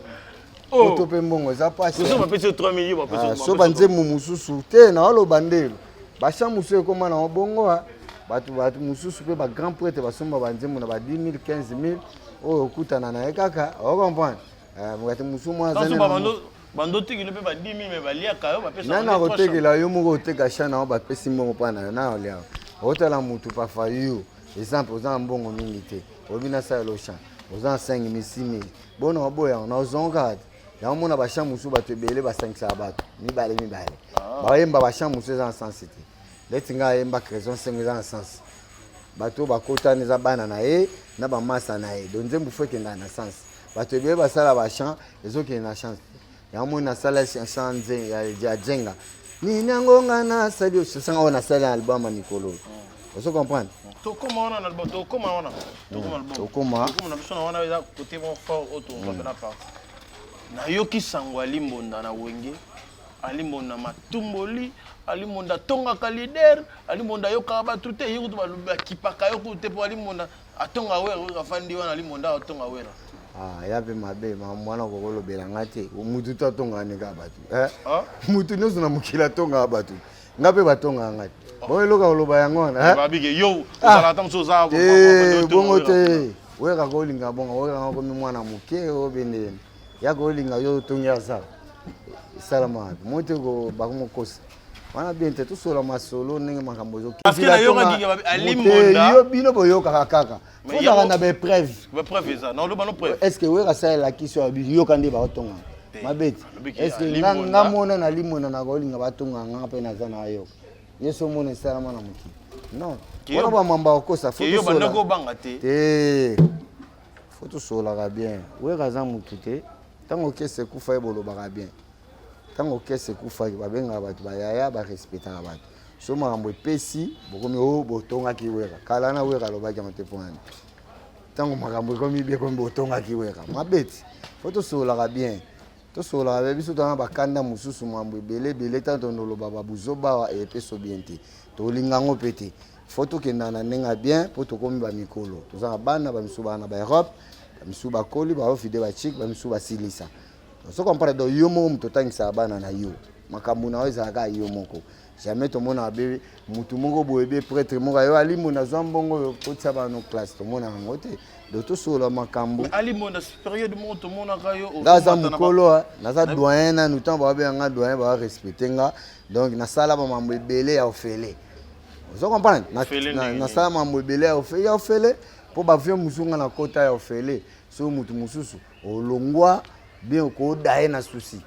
poto pe mbongo za pasi so ba pesa 3 millions ba pesa so banze mususu te na lo bandelo ba chamusu ekoma na bongo bato mususu pe ba grand prêtre basomba banze mu na ba 10,000 15,000 oyo kutana na ekaka o comprendre mukati musumu azane bando tikile pe ba 10,000 me baliaka yo ba pesa nana kotekela yo moko oteka chana o ba pesi mbongo pana na olia otala mutu pa fa yo exemple oza mbongo mingi te obina sa lo chan oza 5,000 6,000 bona oboya na ozonga yango mona ba champ musu bato ebele ba 500 bato mibale bayemba ba champ musu eza sens te leti nga yemba création 5 eza sens bato bakota neza bana na ye na ba masa na ye donc nzembo faut que na sens bato ebele basala ba champ ezoke na chance yango mona sala chance ya jenga ni nangonga na sali osanga ona sala album Mikolo oso comprendre comment on a l'album comment on a comment na biso na wana eza côté bon fort autour on va pas na yoki sango alimbonda na wenge alimbonda matumboli alimbonda tonga ka leader alimbonda yoka ba tout te yuko ba kipaka yoko te po alimbonda atonga wera afandi wana alimbonda atonga wera ya pe mabe mwana ko kolobela ngate mutu to tonga ne ka batu mutu no zona mukila tonga batu ngape batonga ngate boye loka koloba yango na babike yo uzala tamso za bongo te weka kolinga bongo weka ko mwana muke obende ya kolinga yo tonga za salama mote ko bakomokosa wana bien te tout solo masolo ndenge makambo zo parce que na yoka dinga alimonda yo bino boyoka kaka faut na na be preuve ça non le preuve est-ce que wera ça la qui sur yoka ndi ba tonga mabeti est-ce que nga mona na limona na kolinga batonga nga pe na zana yoka yeso mona sala mona muki non wana ba mamba kosa faut yo banda ko banga te faut tout sola bien wera za mutu te tango kese kufa ebolo ba bien tango kese kufa babenga batu bayaya ba respectana batu so makambo epesi bokomi o botonga ki wera kala na wera lobaki na teponi tango makambo komi bien komi botonga ki wera mabeti faut tout sola bien to sola ba biso tana bakanda mususu mambo belé tanto noloba babuzoba et peso bien te to lingango pete faut to kendana nenga bien pour to komi ba mikolo to za bana ba misuba na ba Europe ba misuba koli ba ofide ba chic ba misuba silisa so compare do yomo mtotangisa bana na yo makambo na weza ka yo moko jamais to mona bebe mutu moko boyebe prêtre moko yo ali mona zambongo ko tsaba no classe to mona ngote do to solo makambo ali mona période mo to mona ka yo naza mukolo naza doyen na nous temps ba be nga doyen ba respecter nga donc na sala ba mambo ebele ya ofele so comprendre na sala mambo ebele ya ofele po ba vie musunga na kota ya ofele so mutu mususu olongwa bien ko daye na souci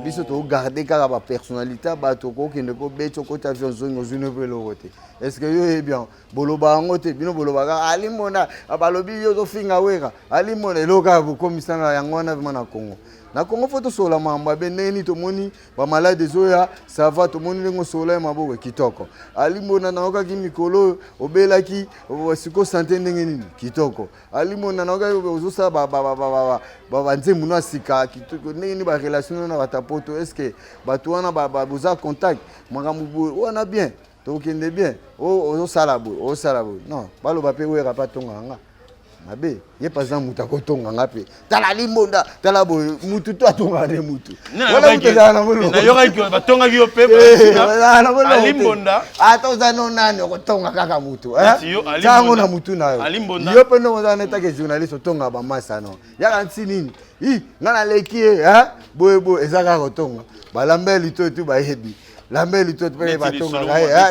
biso to garder kaka ba personnalité ba to ko kende ko beto ko ta vision zongo zune velo rote est-ce que yo bien boloba ngote bino boloba ka ali mona abalobi yo to finga weka ali mona loka ko komisana yangona na Congo na Congo faut to sola mamba beneni to moni ba malade zoya ça va to moni ngo sola maboko kitoko ali mona na oka ki mikolo obelaki siko santé ndenge nini kitoko ali mona na oka ozosa ba nzemu na sika kitoko ndenge ba relation na batapoto est-ce que bato wana ba boza contact makambo wana bien to kende bien o salabo non baloba pe wera pa tonga nga mabe ye pas en muta ko tonga nga pe tala limbonda tala bo mutu to atonga ne mutu wala muteza na molo na yoka ki batonga ki yo pe limbonda ata za no nani ko tonga kaka mutu tango na mutu na yo yo pe no za neta ke journaliste tonga ba masa no ya kanti nini ngana leki boyebo ezaka ko tonga balambeli to tu ba yebi lambeli to pe batonga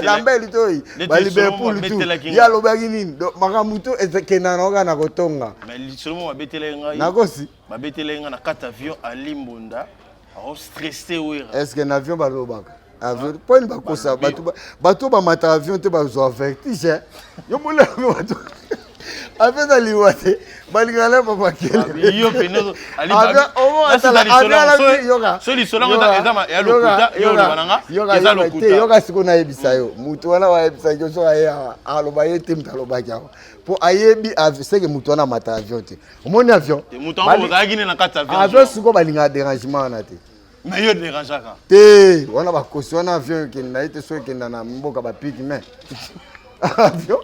lambeli to balibe pour tout ya lobaki nini makambo to ezekena na oga na kotonga mais seulement babetele ngai nakosi babetele ngai na kata avion alimbonda au stressé wera est-ce que l'avion balobaka avion point bakosa bato ba mata avion te ba zo vertige yo mole bato avion da liwate balingala papa kele yo peno ali yoga so li solanga ta ezama ya lokuta yo bananga eza lokuta yoga siko na yebisa yo mutu wana wa yebisa yo so aya aloba yete mtaloba kya po ayebi seke mutu wana mata avion te omoni avion mutu wana ozagine na kata avion siko balinga dérangement na te mais yo dérangeaka te wana bakosi wana avion kenda ite so kenda na mboka ba piki mais avion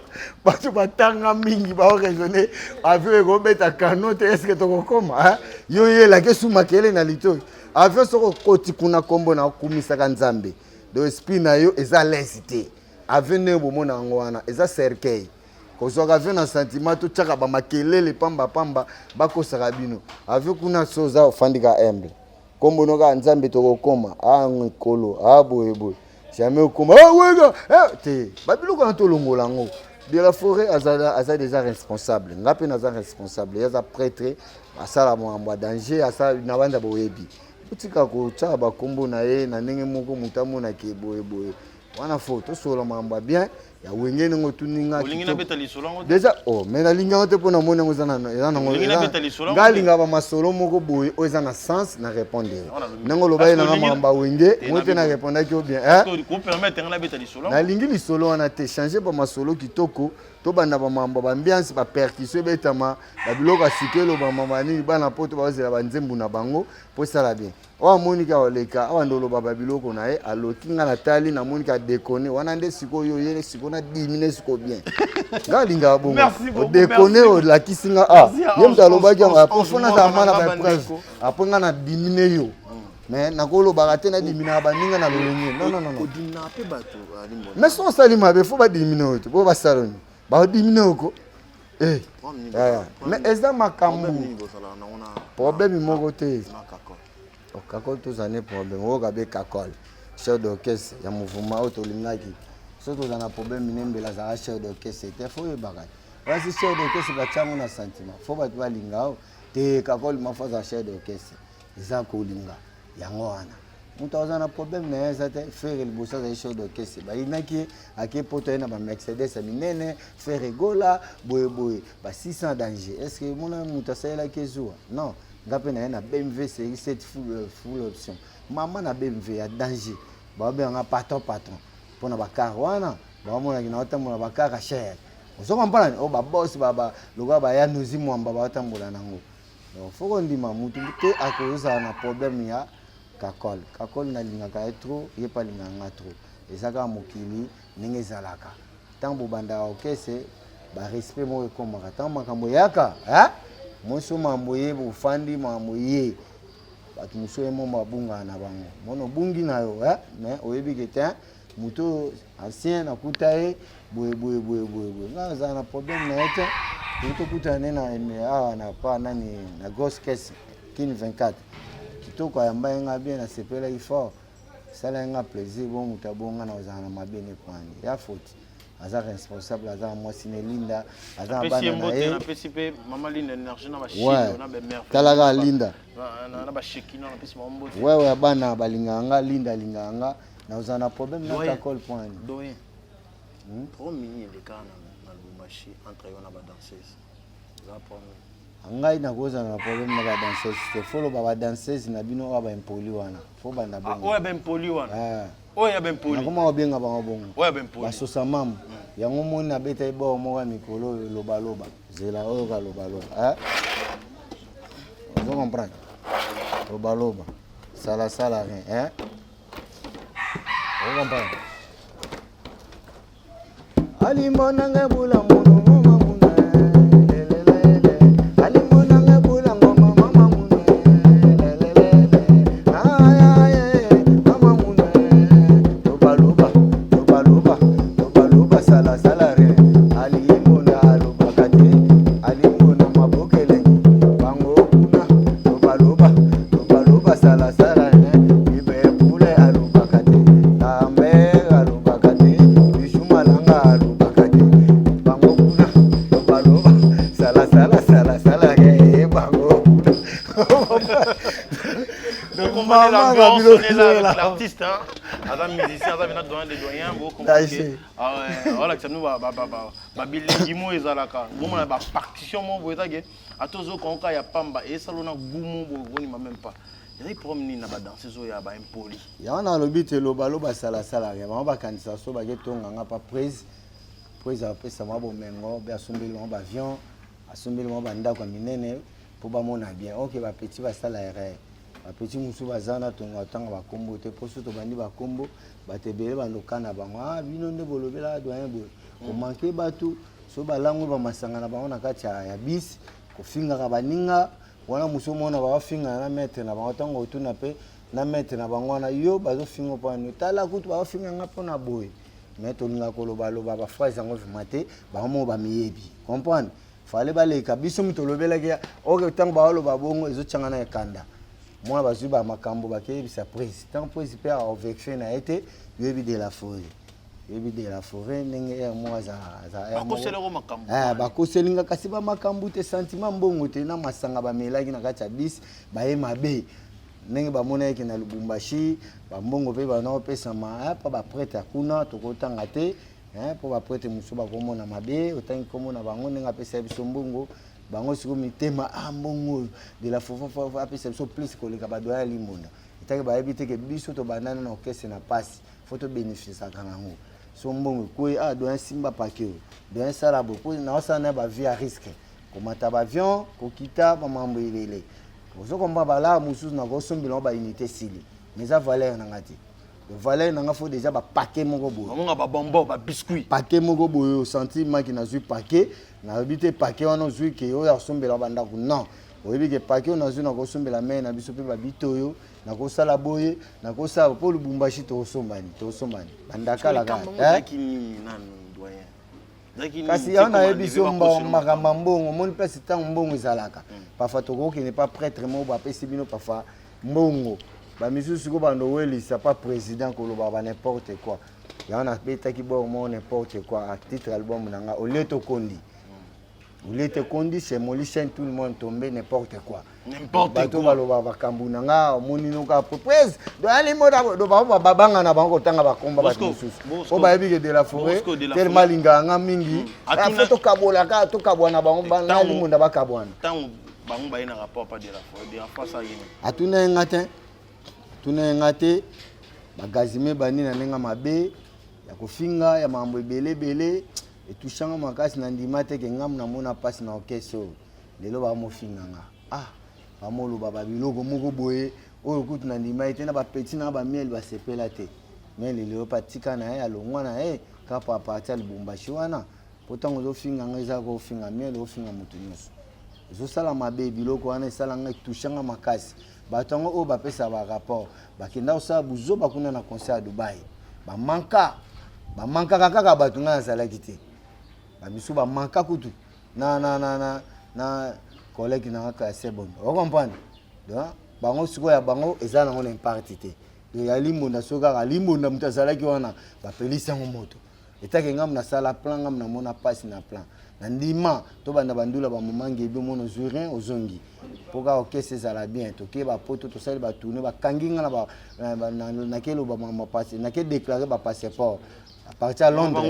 bato batanga mingi ba raisonner avion ko beta kanote est-ce que to kokoma yo yela ke suma kele na lito avion soko koti kuna kombo na kumisa ka nzambe do esprit na yo eza lesité avion ne bo mona ngwana eza cercueil ko so avion na sentiment to tsaka ba makelele pamba bako sarabino avion kuna soza ofandika humble kombo no ka nzambe to kokoma ngikolo boyeboy jamais au combat wega te babilo ko to longola ngo de la forêt aza déjà responsable ngape naza responsable yaza prêtre asala mo danger asa na banda boyebi utika ko tsa ba kombo na ye na ndenge moko mutamu na ke boye wana photo solo mamba bien ya wengene ngo tuninga olingina betali solongo déjà mais na linga te pona mona ngo zana ngo ngalinga ba masolo moko boye o ezana sens na répondre nango lobaye na mamba wenge mote na répondre ki bien ko permettre ngala betali solongo na lingi li solo wana te changer ba masolo kitoko to banda ba mamba ba ambiance ba percussion betama ba biloko asikelo ba mamba ni bana poto ba zela ba nzembu na bango po sala bien o monika oleka awandolo ba biloko na ye alokinga na tali na monika déconner wana nde siko yo yele siko na diminer siko bien ngalinga bongo déconner o la kisinga yemta alobaki apofona za mana ba preuve aponga na diminer yo mais nakolo barate na dimina baninga na lolenge non odina pe bato alimbo mais son salima be faut ba diminer to bo ba saloni ba diminer ko mais eza makambu problème moko te kakol tous années problème o gabe kakol chef d'orchestre ya mouvement oyo tolingaki so toza na problème minembele azala chef d'orchestre te fo oyebaka wasi chef d'orchestre batiango na sentiment fo bato balinga o te kakolima fo aza chef d'orchestre eza kolinga yango wana moto aza na problème na ye eza te frere liboso azali chef d'orchestre bayinaki ake poto ye na bamercedes ya minene frere egola boyeboye ba 600 danger est ce que mona moto asalelaki ezuwa non nga mpe na ye na bmv série 7 full option mama na bmv ya danger babenganga patron mpona bakare wana bamonaki na otambola bakare cher ozokompana o babosi lokola baya nozi mwamba baotambola nango donc fo kondima mutu te akozala na problème ya kakol nalingaka ye trop ye mpe alingaka nga trop eza kaka mokili ndenge ezalaka ntango bobandaka okese barespect moko ekomaka ntango makambo eyaka moso mambo ye bofandi makambo ye bato mosusu ye mo babungaka na bango mona obungi na yo mais oyebi ke te moto ancien nakuta ye boye nga azala na problème na ye te tokutana ne awa na pa nani na grosse caisse kini 24 kitoko ayamba ye nga bien nasepelaki fort esala ye nga plaisir bo moto abonga na ozala na mabe ne kwani ya faute aza responsable aza mwasi ne linda aza bana na ye napesi pe mama linda énergie na bashino na bemère talaka linda na bashiki na napesi mama mbote ouais bana balingaka nga linda alingaka nga na ozala na problème na kakol point doyen trop mini eleka na Lubumbashi entre yo na badanseuse eza problème ngai nakozala na problème na badanseuse te foloba badanseuse na bino oyo baimpoli wana fo banda bongo oyo baimpoli wana oyo ya bempoli nakoma obenga bango bongo oyo bempoli basosa mamu yango moni nabeta ebao moko ya mikolo oyo lobaloba zela oyo kalobaloba ozo comprendre lobaloba salasala rien ozo comprendre alimonanga bula mono mama muna lelelele alimonanga bula mama mama muna lelelele ayaye mama muna lobaloba sala sala re alimona alobakate alimona mabokelengi bango kuna lobaloba sala sala re ibe pule alobakate tambe alobakate bishumalanga alobakate bango kuna lobaloba sala re bango donc on va la l'artiste hein adam musicien adam na doyen des doyens beau compliqué voilà que ça nous ba bilingi mo ezalaka bomona ba partition mo boetake atozo konka ya pamba et salona gumu bo ni même pas il promener na ba danser zo ya ba impoli ya wana lobi te lobaloba sala ya ba bakanisa so ba getonga nga pa prise apesa mabo mengo be asumbeli mo ba avion asumbeli mo ba ndako minene po ba mona bien OK ba petit ba sala erreur ba petit musu bazana tonga tanga ba kombo te poso to bandi ba kombo ba tebele ba lokana bango bino nde bolobela doyen bo ko manquer batu so ba lango ba masanga na bango na kati ya bis ko finga ka baninga wana musu mona ba finga na maître na bango tango tuna pe na maître na bango na yo bazo finga pa no tala kutu ba finga ngapo na boy mais to linga ko loba ba phrase yango vimate ba mo ba miyebi comprendre fallait baleka biso mitolobela ke OK tango ba loba bongo ezo changa na ekanda moi bazui ba makambo ba ke bisa prise tant prise pe a vexé na été yebi de la forêt ndenge moi za bakosela makambo ba koselinga kasi ba makambo te sentiment mbongo te na masanga ba melaki na kati ya bis ba ye mabe ndenge ba mona yake na Lubumbashi ba mbongo pe ba na pesa ma pa ba prêtre kuna to kotanga te po ba prêtre musu ba komona mabe otangi komona bango ndenge apesa biso mbongo bango siko mitema mbongo de la fofa apesa biso plus koleka ba doya limonda itake ba yebi te ke biso to banana na okese na passe faut to bénéficier kanango so mbongo ko doya simba pakeo doya sala beaucoup na osana ba vie à risque komata ba avion kokita ba mambo ilele ozo komba bala musu na ko sombela ba unité sili mais ça valeur na ngati le valeur na nga faut déjà ba paquet moko boyo monga ba bonbon ba biscuit paquet moko boyo sentiment qui na zu paquet na habité paquet wana zu ke yo ya sombela banda ku non oyebi ke paquet na zu na ko sombela mais na biso pe ba bitoyo na ko sala boye na ko sala po Lubumbashi to sombani banda kala ka kasi ya na yebi somba makamba mbongo moni pesi tango mbongo ezalaka parfois to ko ne pas prêtre mo ba pesi bino parfois mbongo ba misusu ko bando weli ça pas président ko loba ba n'importe quoi ya on a beta ki bon n'importe quoi à titre album nanga au lieu to kondi au lieu to kondi c'est Molichin tout le monde tombé n'importe quoi n'importe quoi bato baloba ba kambu nanga omoni no ka propose do ali moda do ba babanga na bango tanga ba komba ba misusu o ba yebi de la forêt tellement linganga mingi a to kabola ka to kabwana bango ba na limunda ba kabwana tant bango ba ina rapport pas de la forêt de face à yini atuna ngate tuna ngate bagazime bani na nenga mabe ya kofinga ya mambo ebele etushanga makasi na ndima te ke ngamu na mona passe na okeso lelo ba mo finganga ba mo lo ba biloko moko boye oyo kutu na ndima ete na ba petit na ba miel ba sepela te mais lelo patika na ya longwa na ka pa partir Lubumbashi wana potango zo finganga eza ko finga miel o finga mutu nyusu zo sala mabe biloko wana sala nga etushanga makasi batongo o ba pesa ba rapport bakenda osala buzo bakuna na concert à Dubaï ba manka kaka batunga na salaki te ba bisu ba manka kutu na collègue na ka c'est bon on comprend donc bango siko ya bango ezala ngona impact te de ya limonda soka limonda muta salaki wana ba pelisa moto etake ngam na sala plan ngam na mona passe na plan na ndima to banda bandula ba momangi ebe mono zurin ozongi poka okese ezala bien toke ba poto to sali ba tourner ba kanginga na ba na kelo ba mama passe na ke déclarer ba passeport à partir à Londres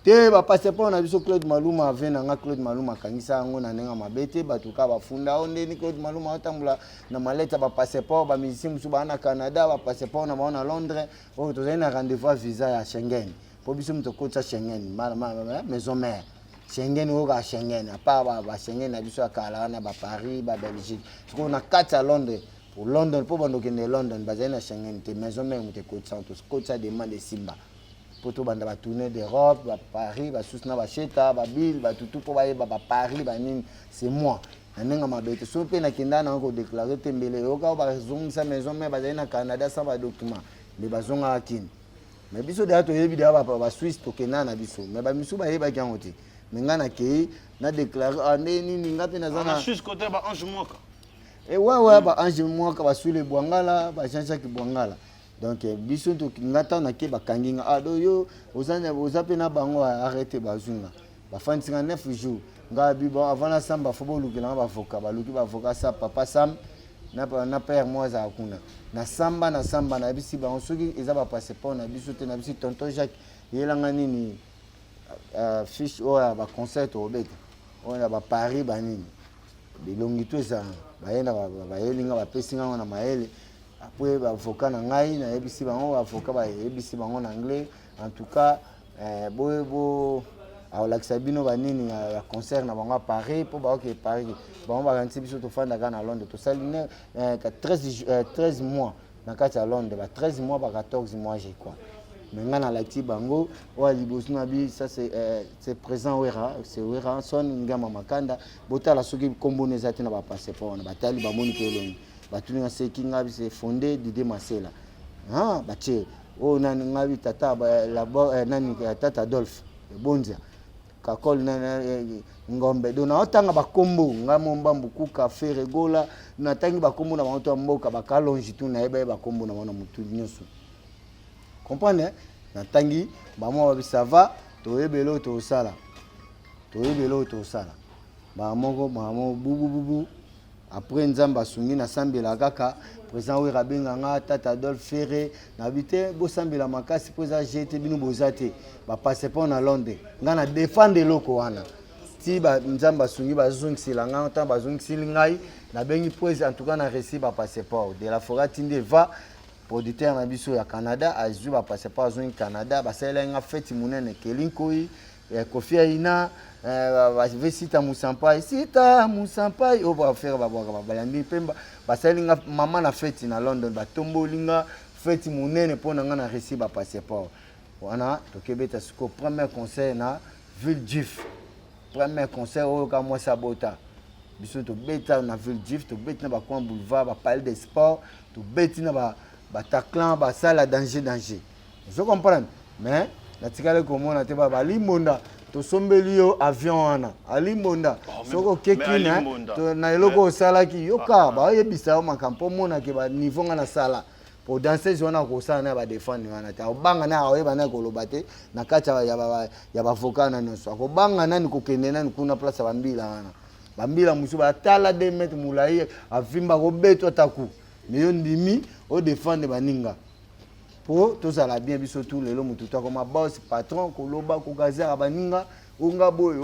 te ba passeport na biso Claude Maluma avait na Claude Maluma kangisa ngo na nenga mabete batuka bafunda onde ni Claude Maluma otambula na maleta ba passeport ba musicien musu ba na Canada ba passeport na ba na Londres o to na rendez-vous visa ya Schengen po biso mutokotsa Schengen maison mère Schengen ou à Schengen, à part Schengen, à biso à Calana, à Paris, à Belgique. Parce qu'on a 4 à Londres. Pour London, pour London, basé à Schengen, tes maisons même, tes côtes santos, côtes ça demande de Simba. Pour tout banda tourner d'Europe, à Paris, à Sousna, à Cheta, à Bill, à tout pour aller à Paris, c'est moi. Nanenga mabete so pe na kenda na ko déclarer tembele yoka ba raison sa maison mais basé na Canada sans ba document. Les bazonga akin. Mais biso de to yebi da ba Suisse to kena na biso. Mais ba misu ba yeba kyangote. Mengana ke na déclarer nini ngape na zana Suisse côté ba Ange Mwaka ouais ba Ange Mwaka ba sule bwangala ba Jean-Jacques Bwangala donc biso to ngata na ke ba kanginga adoyo ozape na bango arrêter bazunga ba fantinga 9 jours nga bibo avant la samba fobo lukela ba avocat ba luki ba avocat sa papa Sam na père moi za kuna na samba na bisi ba soki eza ba passeport na biso te na bisi tonton Jacques yelanga nini fiche oya ba concert au bête oya ba Paris banini bilongi to za bayenda ba yelinga ba pesinga na maele après ba avocat na ngai na ebisi bango avocat ba ebisi bango na anglais en tout cas bo ala kisabino banini ya concert na bango à Paris pour ba OK Paris bango ba kanti biso to fanda kana Londres to saline 13 mois na kati à Londres ba 13 mois ba 14 mois j'ai quoi. Mais na lati bango wa liboso na bi ça c'est présent wera c'est wera son ngama makanda botala soki kombo nezati na ba passeport na batali ba moni kelongi batuni na seki ngabi c'est fondé Didier Masela batie o nani ngabi tata la nani tata Adolphe bonzia kakol na ngombe dona otanga ba kombo ngamo mbambu ku café regola na tangi ba kombo na moto mboka ba kalongi tu na eba ba kombo na mona mutu nyoso. Comprenez? Natangi, ba moi ça va, to ebelo to sala. Ba moko bubu. Après nzamba sungi na sambela kaka, président we rabenga nga tata Adolphe Ferré, na bité bo sambela makasi poza jeté binu bozate, ba passeport na Londres. Nga na défendre loko wana. Ti ba nzamba sungi ba zungisi nga ota ba zungisi ngai, na bengi pose en tout cas na reçu ba passeport de la forêt tinde va producteur na biso ya Canada azu ba passeport azoni Canada ba sala nga feti munene kelinkoi ya Kofia ina ba vesita musampai o ba faire ba balandi pemba ba sala nga mama na feti na London ba tombolinga feti munene pona nga na resi ba passeport wana to kebeta siko premier concert na Ville Jif premier concert o ka moi sabota biso to beta na Ville Jif to beta na ba coin boulevard ba palais des sports to beta na ba Bataclan, basala danger. Je comprends. Mais, la tigale comme on a été limonda. to sombeli yo avion wana alimbonda soko kekina to na eloko salaki yoka ba yebisa yo makampo mona ke ba niveau nga na sala pour danser wana ko sala na ba défendre wana ta obanga na oyeba na ko lobate na kacha ya ba vocal na nyonso ko banga nani ko kende nani kuna place ba mbila wana ba mbila musu ba tala 2 mètres mulai avimba ko beto taku mais yo ndimi o défendre baninga pour tout ça la bien biso tout lelo mutu to comme boss patron ko loba ko gazer baninga onga boy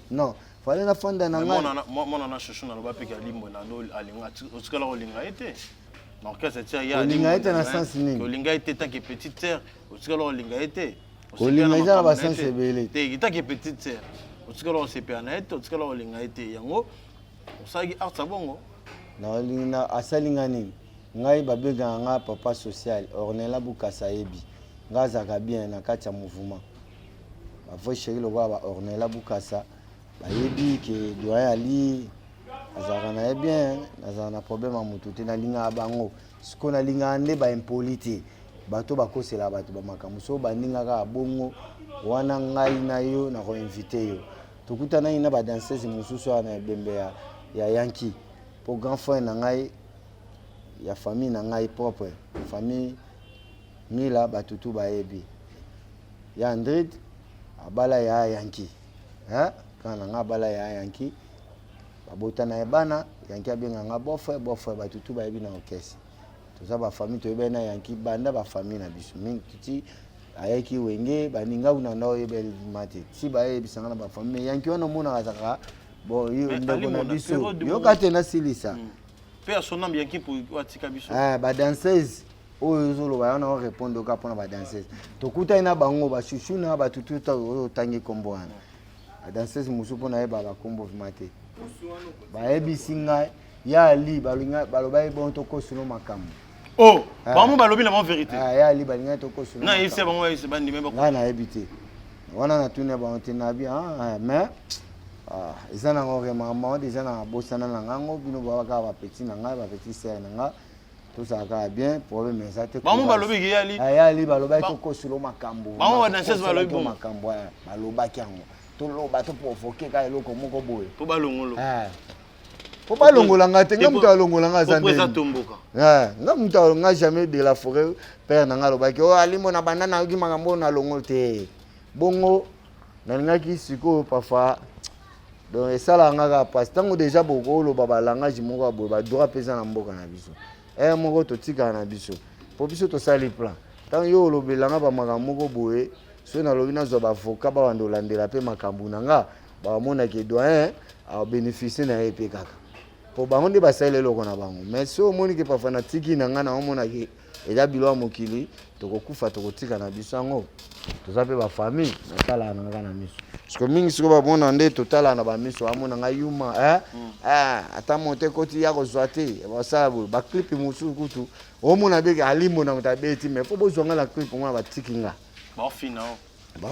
non fallait na fanda na nga moi na chouchou na loba pe ka limbo na no alinga oskala olinga été donc qu'est-ce que ya olinga été na sens nini olinga été tant que petite sœur oskala olinga été olinga eza ba sens ebele te tant que petite sœur oskala o sepe na été oskala olinga été yango osaki arta bongo na olinga asalinga nini ngai babega nga papa social Ornella Bukasa yebi nga zaka bien na kati ya mouvement bavo chéri lokwa ba Ornella Bukasa bayebi ke doyen ali azaka na ye bien nazaka na problème ya motu te nalinga bango siko nalinga nde baimpolite bato bakosela bato bamakambo so bandingaka bongo wana ngai na yo na koinvite yo tokutana na badanseuse mosusu wana ebembe ya Yankee po grand frère na ngai ya famille na ngai propre famille mila batutu bayebi ya Andrid abala ya Yankee kana nga abala ya Yankee babota na ebana Yankee abenga nga bofe batutu bayebi na orchestre toza ba famille toyeba na Yankee banda ba famille na biso mingi tuti ayeki wenge baninga una ndo yebeli mate si bayebi sanga na ba famille Yankee wana mona azaka bon yo ndako na biso yo katena silisa personne bien qui pour watika biso ba danseuse oyo zolo ba na répondre ka pona ba danseuse tokuta ina bango ba chouchou na ba tututa oyo tangi kombo wana ba danseuse musu pona yeba ba kombo vimate ba ebisi ngai ya ali balinga baloba bon to kosuno makambo ba mo balobi na vérité ya ali balinga to kosuno na ise bango ise bandi même ba na ebité wana na tune ba ontina bien mais ils ont vraiment des gens bossant dans l'ango bino baka ba petit nanga ba petit sœur nanga tout ça va bien problème mais ça te ba mo balobi yali yali baloba to kosulo makambo ba mo na sese balobi bon makambo baloba kyango to loba to provoquer ka eloko moko boye to balongolo po balongola nga te nga mutu alongola nga za ndenge tomboka nga mutu nga jamais de la forêt père nanga loba ki o alimo na banana ki makambo na longol te bongo na ngaki siko parfois donc ça là nga passe tango déjà boko lo baba langage moko boye ba droit pesa na mboka na biso moko to tika na biso po biso to sali plan tango yo lo belanga ba makambo moko boye so na lobi na zo ba avocat ba wando landela pe makambo nanga ba mona ke doyen a bénéficier na EP kaka po bango nde ba sali loko na bango mais so moni ke parfois na tiki nanga na mona ke eza bilo mokili to kokufa to kotika na biso ngo to zape ba famille na kala nanga na miso parce que mingi siko ba mona nde totala na ba miso amona nga yuma ata monte koti ya kozwa te ba sabu ba clip musu kutu o mona beke alimbo na mutabeti mais fo bozonga la clip mona ba tikinga ba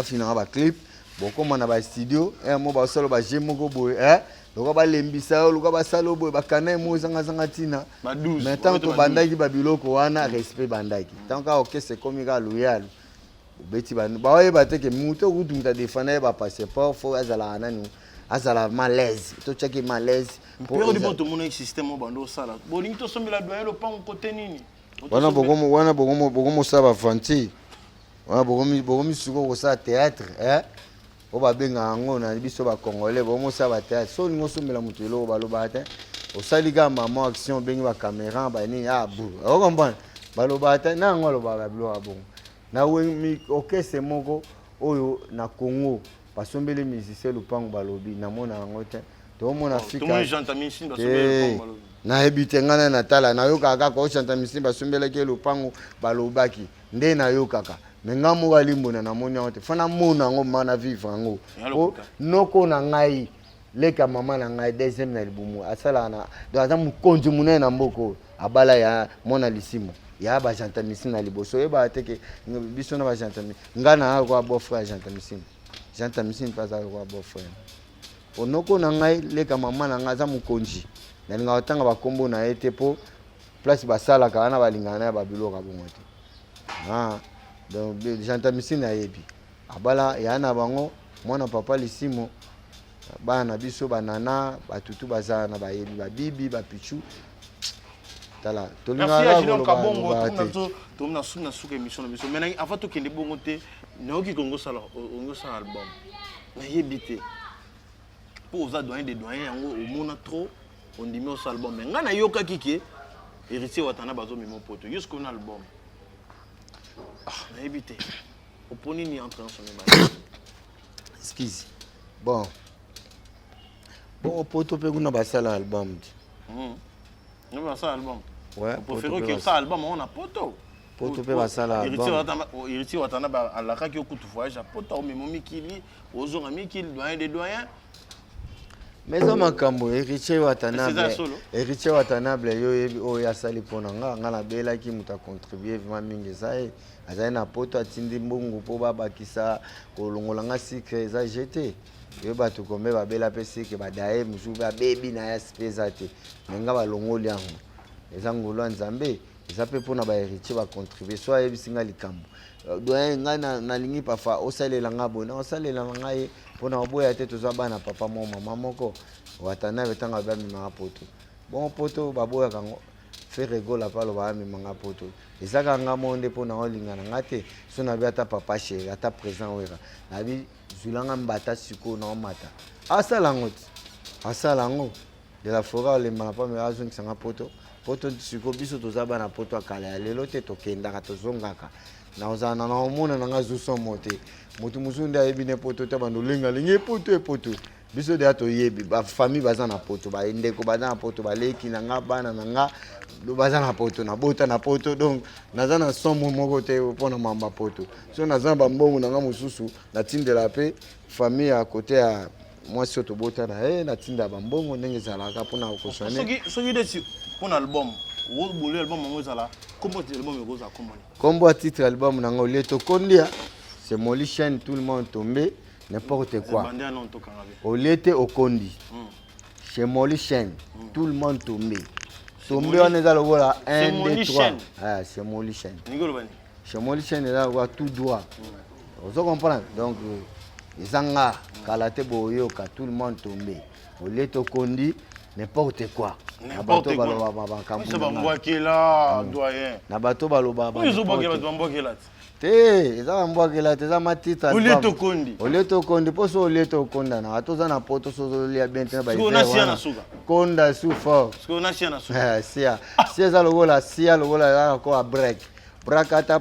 fina ba clip boko mona ba studio mo ba solo ba jemo ko boy loko ba lembisa loko ba salo boy ba kana mo zanga tina mais tant to bandaki ba biloko wana respect bandaki tant ka orchestre komika loyal beti ba oye ba teke muto kutu muta defana ba passeport fo azala nanu azala malaise to cheki malaise pour le bon tout mon système bando sala bolingi to sombela doyen lo pan côté nini wana bogomo saba fanti wana bogomi suko ko sa théâtre o ba benga ngo na biso ba congolais bogomo saba théâtre so ningo sombela mutu lo ba lo ba te o salika mama action bengi ba caméra ba ni bu o comprendre ba lo ba te na ngo lo ba blo abo na we orchestre moko oyo na Congo basombele musicien lupango balobi na mona ngo te to mona fika to janta misini basombele lupango balobi na ebite ngana na tala na yoka kaka ko janta misini basombele ke lupango balobaki nde na yokaka menga mo galimbo na mona ngo te fana mona ngo mana vivre ngo o noko na ngai leka mama na ngai deuxième na libumu asala na do azamu konzi munene na mboko abala ya mona lisimo ya ba janta misini na liboso e ba teke biso na ba janta ngana ko abo frère janta misini pas za ko abo frère onoko na ngai leka mama na ngai za mukonji na nga otanga ba kombo na ete po place ba sala ka na balingana ya ba biloka bongo te donc janta misini na yebi abala ya na bango mwana papa Lisimo bana biso banana batutu baza na bayebi babibi bapichu tala tolinga la kabongo tomna suna suka émission na biso mais avant to kende bongo te naoki kongo sala album na yebité pour oza doyen des doyens yango omona trop on dit mais au album mais ngana yoka kike héritier watana bazo mimo poto jusqu'au album na yebité oponi ni entre en son excuse bon poto pe kuna basala album non mais ça album ouais on préfère que ça album on a poto pe basala album héritier watana ba alaka ki okutu voyage à poto o memo mikili ozonga mikili doyen des doyens mais ça makambo héritier watana yo ya sali pona nga na bela ki muta contribuer vraiment mingi ça azali na poto atindi mbongo po babakisa kolongola nga sikre za jeté yo bato kombe babela pe sikre badaye musu ba baby na ya spesa te nga balongoli yango eza ngolo nzambe eza pe pona ba héritier ba contribuer so ayebisinga likambo doyen nga na lingi pafa osalela nga bona osalela nga ye pona oboya te tozwa bana papa mo mama moko watana betanga ba mima poto bon poto baboya kango faire rigola palo ba mima poto ezaka nga monde pona olingana ngate so na biata papa chéri ata présent wera nabi zulanga mbata siko na mata asalango de la forêt le mala pa me azon sanga poto siko biso tozaba na poto akala lelo te tokenda ka tozongaka na ozana na omona nga zuso mote mutu musunda ebine poto te bando lenga linge poto biso de ato yebi ba famille baza na poto ba ndeko baza na poto ba leki na nga bana na nga do baza na poto na bota na poto donc naza na somo moko te pona mamba poto so naza ba mbongo na nga mususu na tindela pe famille à côté à moi surtout bota na na tinda ba mbongo ndenge zalaka pona okosane soki desi pona album wo bolu album ngo zala comment album ngo za comment combo à titre album na ngo leto kondia c'est Molly Chaîne tout le monde tombé n'importe quoi au l'été au condi chez Molly Chaîne tout le monde tombé on est dans le voilà 1 2 3 ah c'est Molly Chaîne chez Molly Chaîne là on tout droit vous comprenez donc izanga kalate boyo ka tout le monde tombé au l'été au condi n'importe quoi na bato baloba baba kambu c'est ba mbwakela doyen na bato baloba baba ils ont mbwakela te eza mbwakela te eza matita oleto kondi poso oleto konda na atoza na poto so lia bente ba suka konda su fort parce na sia na suka sia eza logola eza ko a break prakata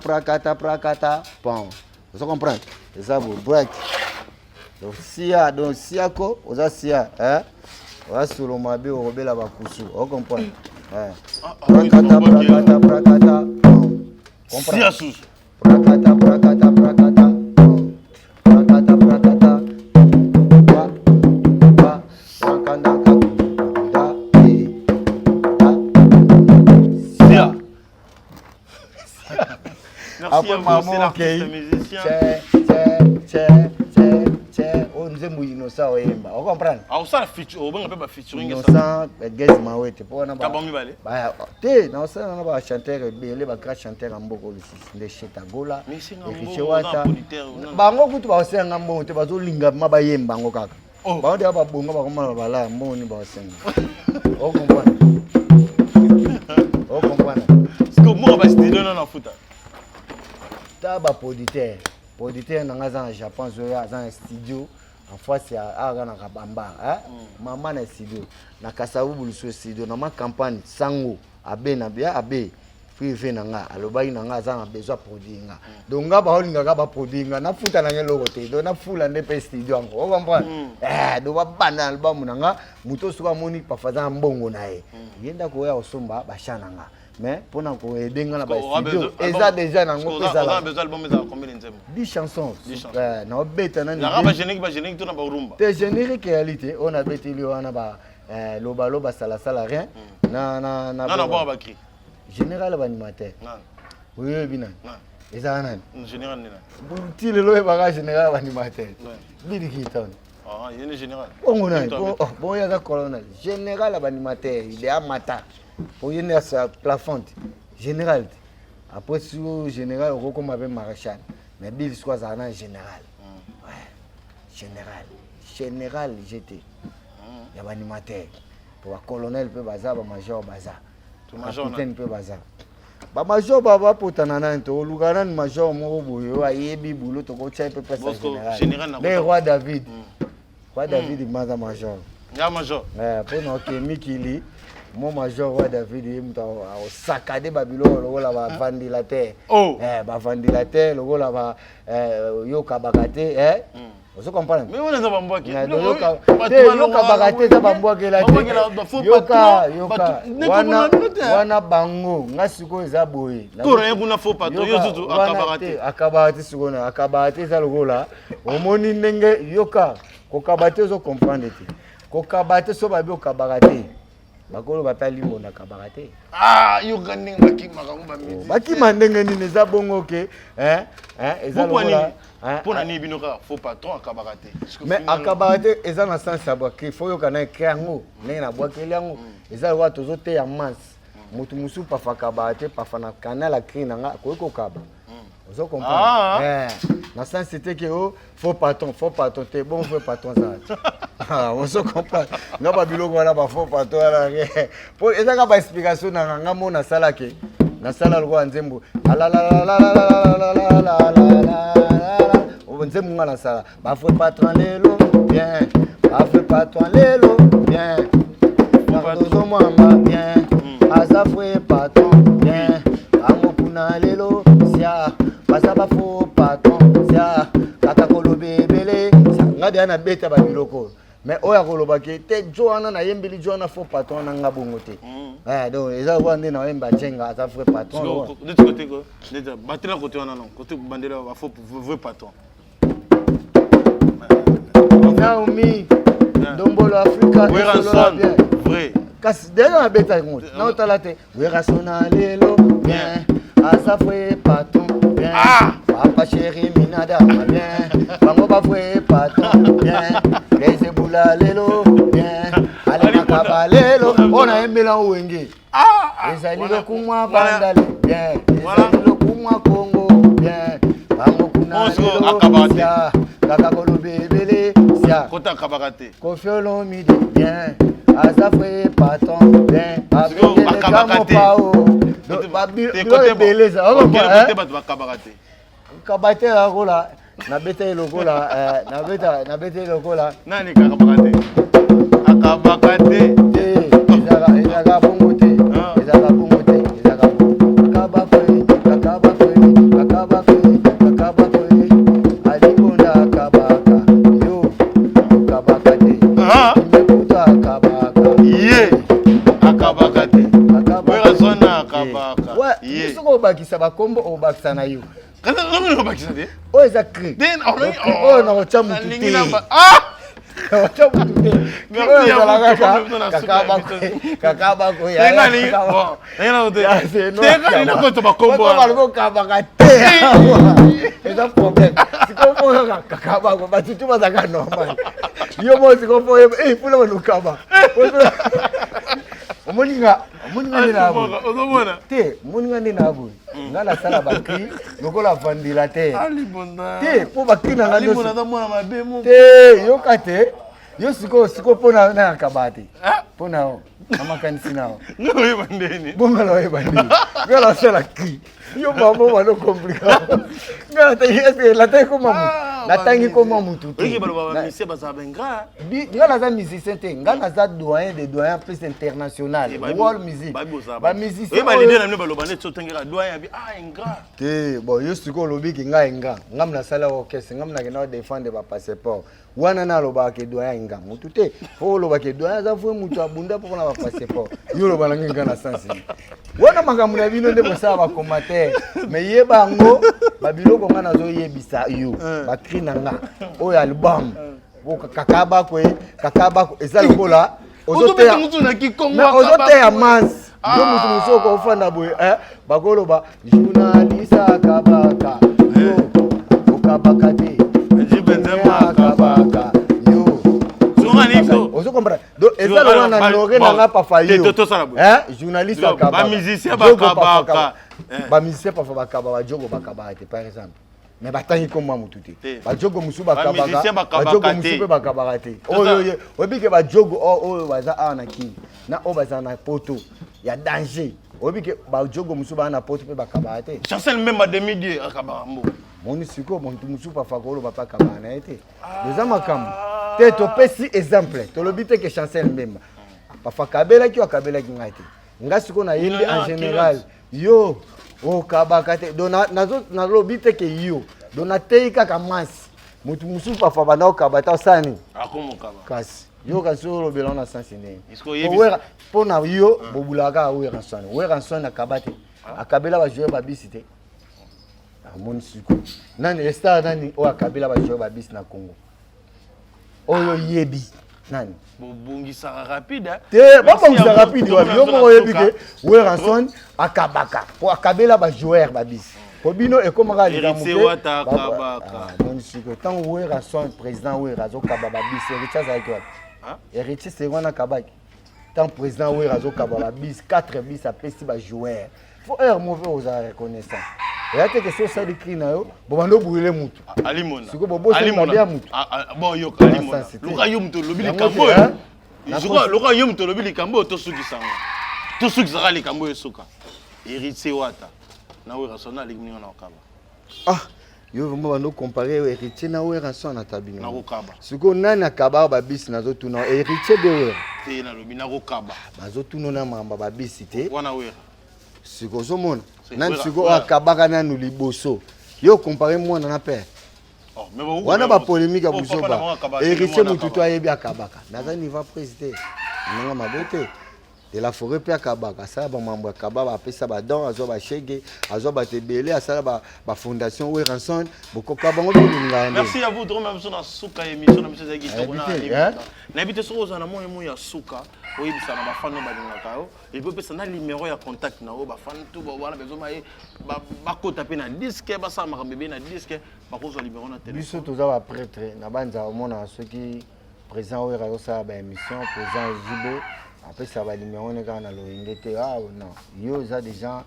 pon vous comprenez eza bo break donc sia ko oza sia wa solo mabe obela bakusu vous comprenez prakata sia sus prakata merci à vous, c'est l'artiste musicien. On nzembo innocent oyemba. On comprend? Ah, ça feature, on va pas featuring ça. Innocent, guess mawete. Pona ba. Kabami bale. Ba, te, na ça na ba chanteur belé ba grand chanteur amboko le Cheta Gola. Richewata. Bango kutu ba osenga mbongo te bazolinga mabayemba ngo kaka. Ba ode ba bongo ba komala bala mboni ba osenga. On comprend? On comprend? Parce que moi ba studio na futa. Taba auditeur nanga za Japon zoya za studio en face ya na kabamba mama na studio na kasabu buluso studio na ma campagne sango abe na bia abe privé nanga alobaki nanga za na besoin produire nga donc nga ba holinga ka ba produire nga na futa na ngelo côté donc na fula ne pe studio ngo o comprendre do ba bana album nanga muto suka moni pa faza mbongo na ye yenda ko ya osomba ba shana nga mais pour nous aider dans la studio eza déjà na ngo pesa la besoin album eza combien nzembo 10 chansons na beta na la raba générique to na ba rumba te générique réalité on a betili wana ba loba sala rien na ba bakri général ba animateur oui bina eza nani général nina ti le loye ba général ba animateur bidi kiton il est général bon ya za colonel général ba animateur il est amata pour y aller à plafond général après sur général on comme avec maréchal mais Bill soit un général général j'étais ya ba animateur pour ba colonel pe baza ba major baza capitaine pe baza ba major ba potana na nto lugana ni major mo boyo ayebi bulo to ko tcha pe pesa général le roi David maza major ya major pour no ke mikili mon major roi David mta au sakade babilo lokola ba ventilateur ba ventilateur lokola ba yoka bakate vous comprenez? Mais on est dans Bambouaki. Yoka bagate za Bambouaki la yoka wana bango ngasiko eza boye. Koro yenguna faux patron yozuzu akabagate. Akabagate sikona akabagate za lokola omoni ndenge yoka kokabate zo comprendre te. Kokabate so babi okabagate. Bakolo batali mona kabagate. Yoka ndenge bakima ngomba midi. Bakima ndenge ni neza bongo ke eza lokola pour nani binoka faux patron akabagate. Mais akabagate eza na sens ya baki faut yoka na ekrango ndenge na bwakeli yango eza wa tozote ya masse mutu musu pa fakabagate pa fana canal a cri nanga ko kaba. Vous comprenez? Na sens c'était que faux patron te bon faux patron ça. On se comprend. Nga ba biloko wana ba faux patron ala. Pour eza ka ba explication na nga mona sala ke na sala lwa nzembo ala la nzembo nga na sala ba faux patron lelo bien ba faux patron lelo bien Pardozo mwamba bien asa faux patron bien amokuna lelo sia basa ba faux patron sia kaka kolobe bele nga de na beta ba biloko. Mais oya koloba ke te joana na yembeli joana faux patron na nga bongo te. Donc eza wande na yemba jenga asa faux patron. De ce côté quoi? De batela côté wana non, côté bandela va faux vrai patron. Naomi Dombolo Africa bien. Vrai. Kasi déjà na beta ngoti. Na otalate. Wera sona lelo bien. Asa faux patron bien. Papa chéri minada bien. Bango ba faux patron bien. Les boula lelo bien. Ale makaba lelo ona embela wenge. Ezali lokumwa bandale bien. Ezali lokumwa Congo bien. Bango kuna lelo sia. Kaka kolobe bele sia. Kota kabagate. Kofiolo midi bien. Asa fwe patron bien. Abele kamo pao. Côté beleza. Côté bat kabagate. Kabate la rola. Na bete lokola na bete lokola. Nani kabagate? Akabagate. Ezaka bongo te. Ezaka bongo te. Ezaka bongo. Akabakwe. Alibonda akabaka. Yo. Akabakate. Imekuta akabaka. Ye. Akabakate. Wera zona akabaka. Ye. Soko obakisa bakombo obakisa na yo. Kana ngombe obakisa de? O eza cri. Den na ocha mutu te. Kakabako ya. Eza problème. Sikopo kakabako batutu bazaka normal. Yo mo sikopo pula balukaba. Omoninga ni nabo. Ozomona. Te, moninga ni nabo. Ngala sala bakri, lokola ventilateur. Alibonda. Te, po bakri na ngalo. Alibonda da mwana mabe mo. Te, yo kate. Yo siko pona na kabati. Pona o. Amakanisi nao. Ngalo yebandeni. Bonga lo yebandeni. Ngala sala ki. Yo mamo wano complicado. Ngala te est la te comme mamu. La tangi comme mamu tout. Oui, baloba monsieur bazabenga. Ngala za musicien te. Ngala za doyen des doyens plus international. World music. Ba musicien. Oui, ba l'idée na mne baloba net so tengera doyen bi ingra. Te, bon yo siko lobi ki nga inga. Ngam na sala orchestre, ngam na kena défendre ba passeport. Wana na loba ke doyen inga. Mutu te. Fo loba ke doyen za fo mutu abunda pour na ba passeport. Yo loba na ngenga na sensi. Wana makambo na bino nde bosala ba commentaire. Mais yeba ngo ba biloko nga nazo yebisa yo. Ba cri nanga. Oyo album. Kakabako eza lokola ozote mutu na kikongo ozote ya masse. Yo mutu musoko ofanda boye bakoloba journaliste akabaka. Yo okabaka te. Njibenzema akabaka. Yo. Journaliste. Ozo comprendre. Donc eza lokola na nore nanga pa fayo. Journaliste akabaka. Ba musicien bakabaka. Ba musicien pa bakabaka, ba jogo bakabaka par exemple. mais batangi komba mutu te bajogo musu musicien bakabaka bajogo musu pe bakabaka te oyo obike bajogo oyo baza awa na kini na oyo baza na poto ya danger obike bajogo musu ba na poto pe bakabaka te Chancel même à demi-dieu akabaka mbo moni siko muntu musu pa fakolo ba pakabaka na ete deza makambo te topesi exemple tolobi te ke Chancel Mbemba pa fakabela ki akabela ki ngai te nga siko na yembi en général yo o kabaka te do na lobi te ke yo do na tei kaka masi mutu musu pa fa bana okabata osani akomo kaba kasi yo kasi olobela na sansi ndenge isko yebi po na yo bobulaka wera nsoni wera nsoni akabate akabela ba joueur ba bisi te amoni siko nani star nani o akabela ba joueur ba bisi na Congo oyo yebi nani bongisa rapide te babongisa rapide wa yo moko yebi ke wera nsoni akabaka po akabela ba joueur ba bisi po bino ekomaka likambo akabaka moni siko tant wera nsoni président wera azokaba ba bisi héritier azalaki wapi héritier c'est wana kabaki tant président wera azokaba ba bisi 4 bis apesi ba joueur faut être mauvais aux reconnaissant et ate que so sali cri na yo bobando brûler mutu alimona siko bobo so mabia mutu bon yo alimona luka yo mutu lobi likambo luka yo mutu lobi likambo to suki sanga to suki zaka likambo esuka héritier wata na wera sona ligninga na okaba yo vraiment bando comparer héritier na wera sona tabino na okaba siko nani akaba ba bisi nazo tuna héritier de wera te na lobi na okaba bazo tuna na mamba ba bisi te wana wera siko zomona nani siko akabaka nanu liboso yo comparer mwana na père wana ba polémique ya buso ba héritier mutu to ayebi akabaka naza niveau président nanga mabote de la forêt pe akabaka ça ba mambo akababa apesa ba don azo ba chege azo ba tebele asala ba fondation Weranson bokoka bango bilinga. Merci à vous de même sur na suka émission na monsieur Zaki tona na habite sur za na mo ya suka oyebisa na ba fan no ba lingaka yo et peut pesa na numéro ya contact na o ba fan tout ba wana bezo ma ba kota pe na disque ba sa makambe be na disque ba ko zo numéro na téléphone biso toza ba prêtre na banza omona soki président Wera ça ba émission président Zibo après ça va numéro ne kana lo ingete non yo za déjà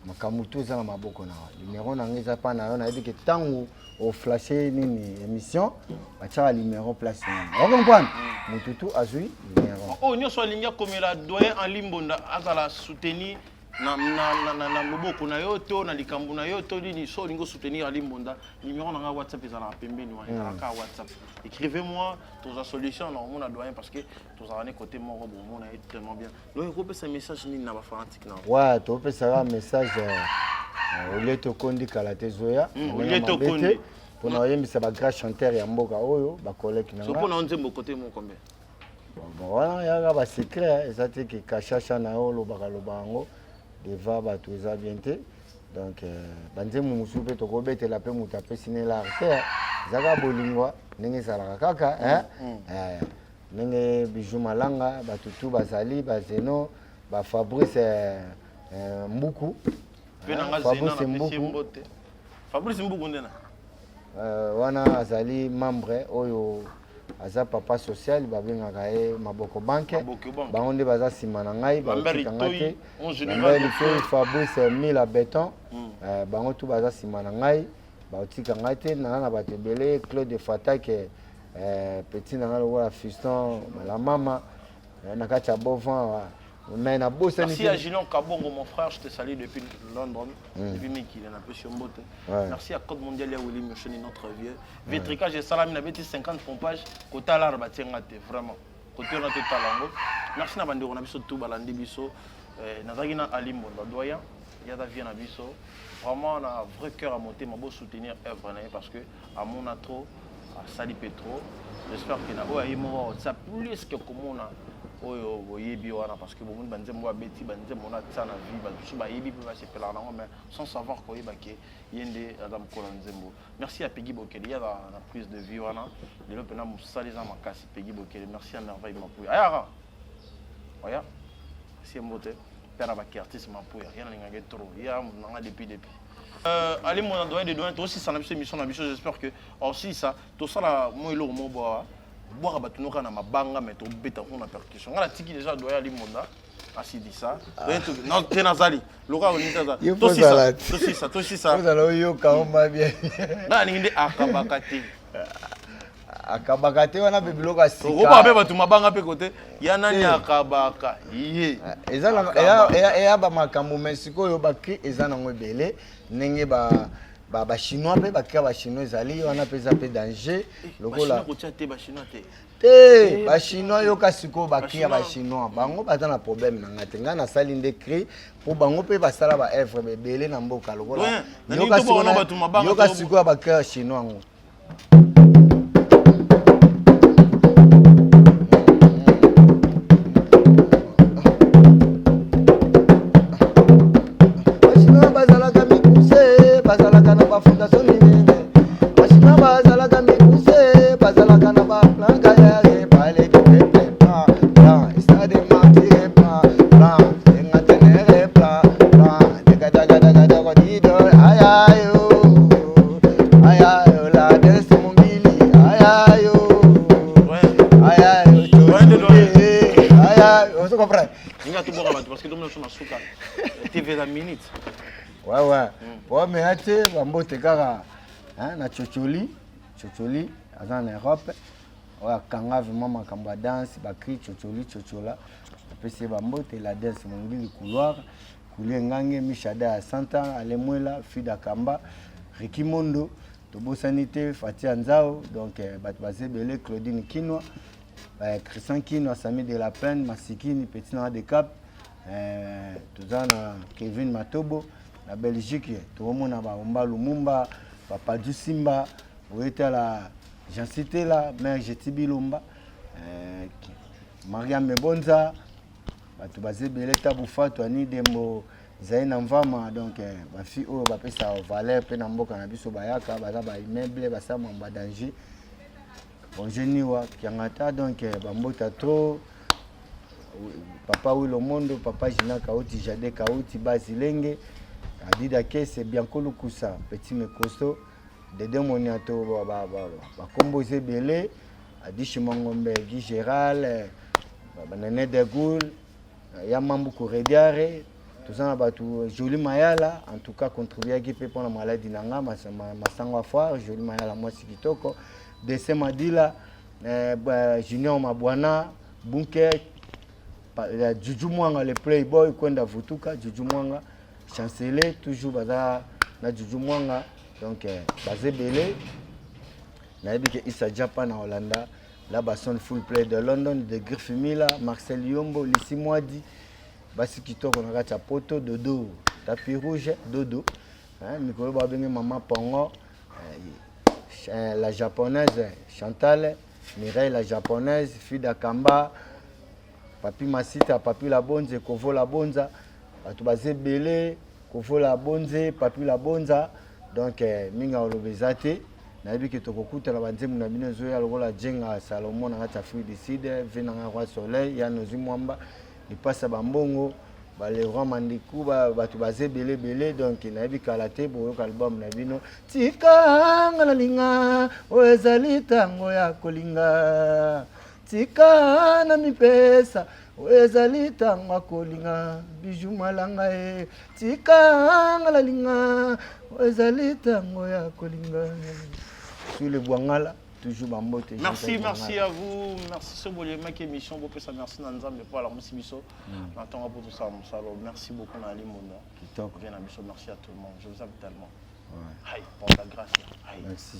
makamutu za na maboko na numéro na ngeza pa na yo na yebi ke tango au flasher nini émission ba tcha numéro place on comprend mututu azui numéro oh nyo so linga komela doyen en limbonda azala soutenir na loboko na yo to na likambu na yo to ni so lingo soutenir limbonda numéro na WhatsApp ezala pembeni wa ka WhatsApp écrivez-moi tous la solution na mon doyen parce que tous à côté mon robot mon est tellement bien donc on peut ce message ni na ba fanatique na ouais tu peux ça un message au lieu to kondi kala tezoya au lieu to kondi pour na yembisa ba grand chanteur ya mboka oyo ba collègue na so pour na nzembo côté mon combien bon voilà ya ba secret ezati ki kashasha na yo lo bango deva bato eza bien te donc banzemu mosusu mpe tokobetela mpe moto apesine la arte ezaka bolingwa ndenge ezalaka kaka ndenge bijou malanga batutu bazali bazeno bafabrice mbuku fabrice mbuku ndena wana azali membre oyo aza papa social babengaka ye maboko banke bango nde baza nsima na ngai baotikanga te mbeli fabrice mila beton bango tu baza nsima na ngai baotikanga te nanga na bato ebele claude fatake petit nanga lokola fiston la mama na kati ya bovan mais na bosani merci à Gilon Kabongo mon frère je te salue depuis Londres depuis Miki il a peu sur Mbote merci à Code Mondial ya Willy Miocheni notre vieux vitricage et salami na beti 50 pompage kota la batenga te vraiment côté on a tout talango merci na bande on a biso tout balandi biso nazaki na alimbo na doyen ya da vie na biso vraiment on a vrai cœur à monter ma beau soutenir œuvre parce que à mon trop à Sali Petro j'espère que na oya imo ça plus que comme on oyo boyebi wana parce que bomoni banzembo abeti banzembo na tsana vie bazusu bayebi pe ba sepela na mais sans savoir ko yeba ke yende adam kola nzembo merci à Peggy Bokele ya na prise de vie wana lelo pena musaliza makasi Peggy Bokele merci à merveille mapuya ayara oya si mbote pera ba artiste mapuya yana ngage trop ya nanga depuis allez mon doyen de doyen toi aussi ça na biso émission na biso j'espère que aussi ça tout ça là moi elo mo boa boire batunoka na mabanga mais to beta on a percussion ngala tiki déjà doya limonda asidisa non te nazali loka onita za tosisa ozala oyoka oma bien nga ningi nde akabaka te akabaka te wana mpe biloko asika okoba mpe bato mabanga mpe kote ya nani akabaka ye eya bamakambo me sikoyo bakri eza nango ebele ndenge bachinois mpe bakri ya bachinois ezali wana mpe eza mpe danger lokola te bachinois yoka sikoyo bakri ya bachinois bango baza na problème na nga te ngai nasali nde cri mpo bango mpe basala baevre ebele na mboka lokola yoka sikoyo bakri ya chinois yango Ouais, mais tu sais, Bambote Kara, na Chocholi, en Europe, ouais, Kanga vraiment ma kamba danse, bakri Chocholi, Chochola, après c'est Bambote la danse, mon billet couloir, couler ngange, Michada à Santa, Alemuela, Fida Kamba, Ricky Mondo, Tobo Sanité, Fatih Anzao, donc Batbazé Belé, Claudine Kinoa, Christian Kinoa, Sami de la Plaine, Massikini, Petit Nara de Cap, Tozana, Kevin Matobo. La Belgique, tout le monde a Omba Lumumba, Papa du Simba, où était la Jean Cité là, Mère Jetibi Lumba, Mariam Mebonza, tu vas Belé Taboufa, tu as ni Dembo, Zaina Mvama, donc ma fille, oh, va passer à Valère, Penambo, Cannabis au Bayaka, Bazaba, Immeuble, Basama, Mbadanger, bon, Geniwa, Kiangata, donc Bambota trop. Papa Willow Mondo, Papa Gina Kauti, Jade Kauti, Basilenge. Adida ke c'est bien Koussa, petit mais costaud, Dédé Moniato, composé belé, Adishi Mangombe, Guy Gérald, Banane de Goul, Yamambu Kourediare, tout ça, Jolie Mayala, en tout cas contribué à Guipé pour la maladie Nanga, Massangwa Foire, Jolie Mayala, moi Sikitoko, Dessé Madila, Junior Mabwana, Bunker, Juju Mwanga, le Playboy, Kwenda Vutuka, Juju Mwanga. Chancelier, toujours baza na Juju Mwanga, donc basé belé. Naïbi que Issa Japan en Hollanda, là son full play de London, de Griffimila, Marcel Yombo, Lissi Mwadi, Basi Kitoko on a poto Dodo, tapis rouge Dodo, Mikolo Babenge Maman Pongo, la japonaise Chantal, Mireille la japonaise, Fida Kamba, Papi Masita, Papi la Bonze, Kovo la Bonza. Tu vas belé, Kofo la bonze, Papi la bonza, donc minga olobezate. Nabi que tokokuta la banzemu na bino zoya lokola jenga Salomon na ta fruit décide, venanga roi soleil, ya nozi mwamba, il passe bambongo, ba le roi mandiku ba tu vas belé, donc nabi kalate boyo album na bino. Tika ngala linga, oezali tango ya kolinga. Tika na mipesa. Ezali tangwa kolinga biju malanga e tika ngala linga ezali tango ya kolinga sur le Bwangala toujours Bambote. Merci à vous, merci ce beau mec émission beau ça merci Nanzambe pour la musique biso maintenant pour tout ça merci beaucoup Nali Mono kitoko bien abiso merci à tout le monde je vous aime tellement ouais. Aïe pour la grâce aïe merci.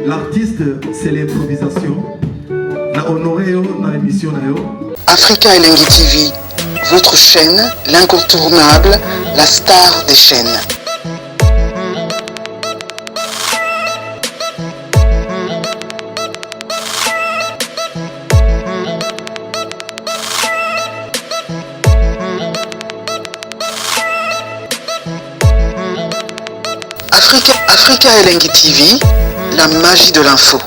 L'artiste, c'est l'improvisation. Na honoré dans l'émission. Africa Elengi TV, votre chaîne, l'incontournable, la star des chaînes. Africa Elengi TV, la magie de l'info.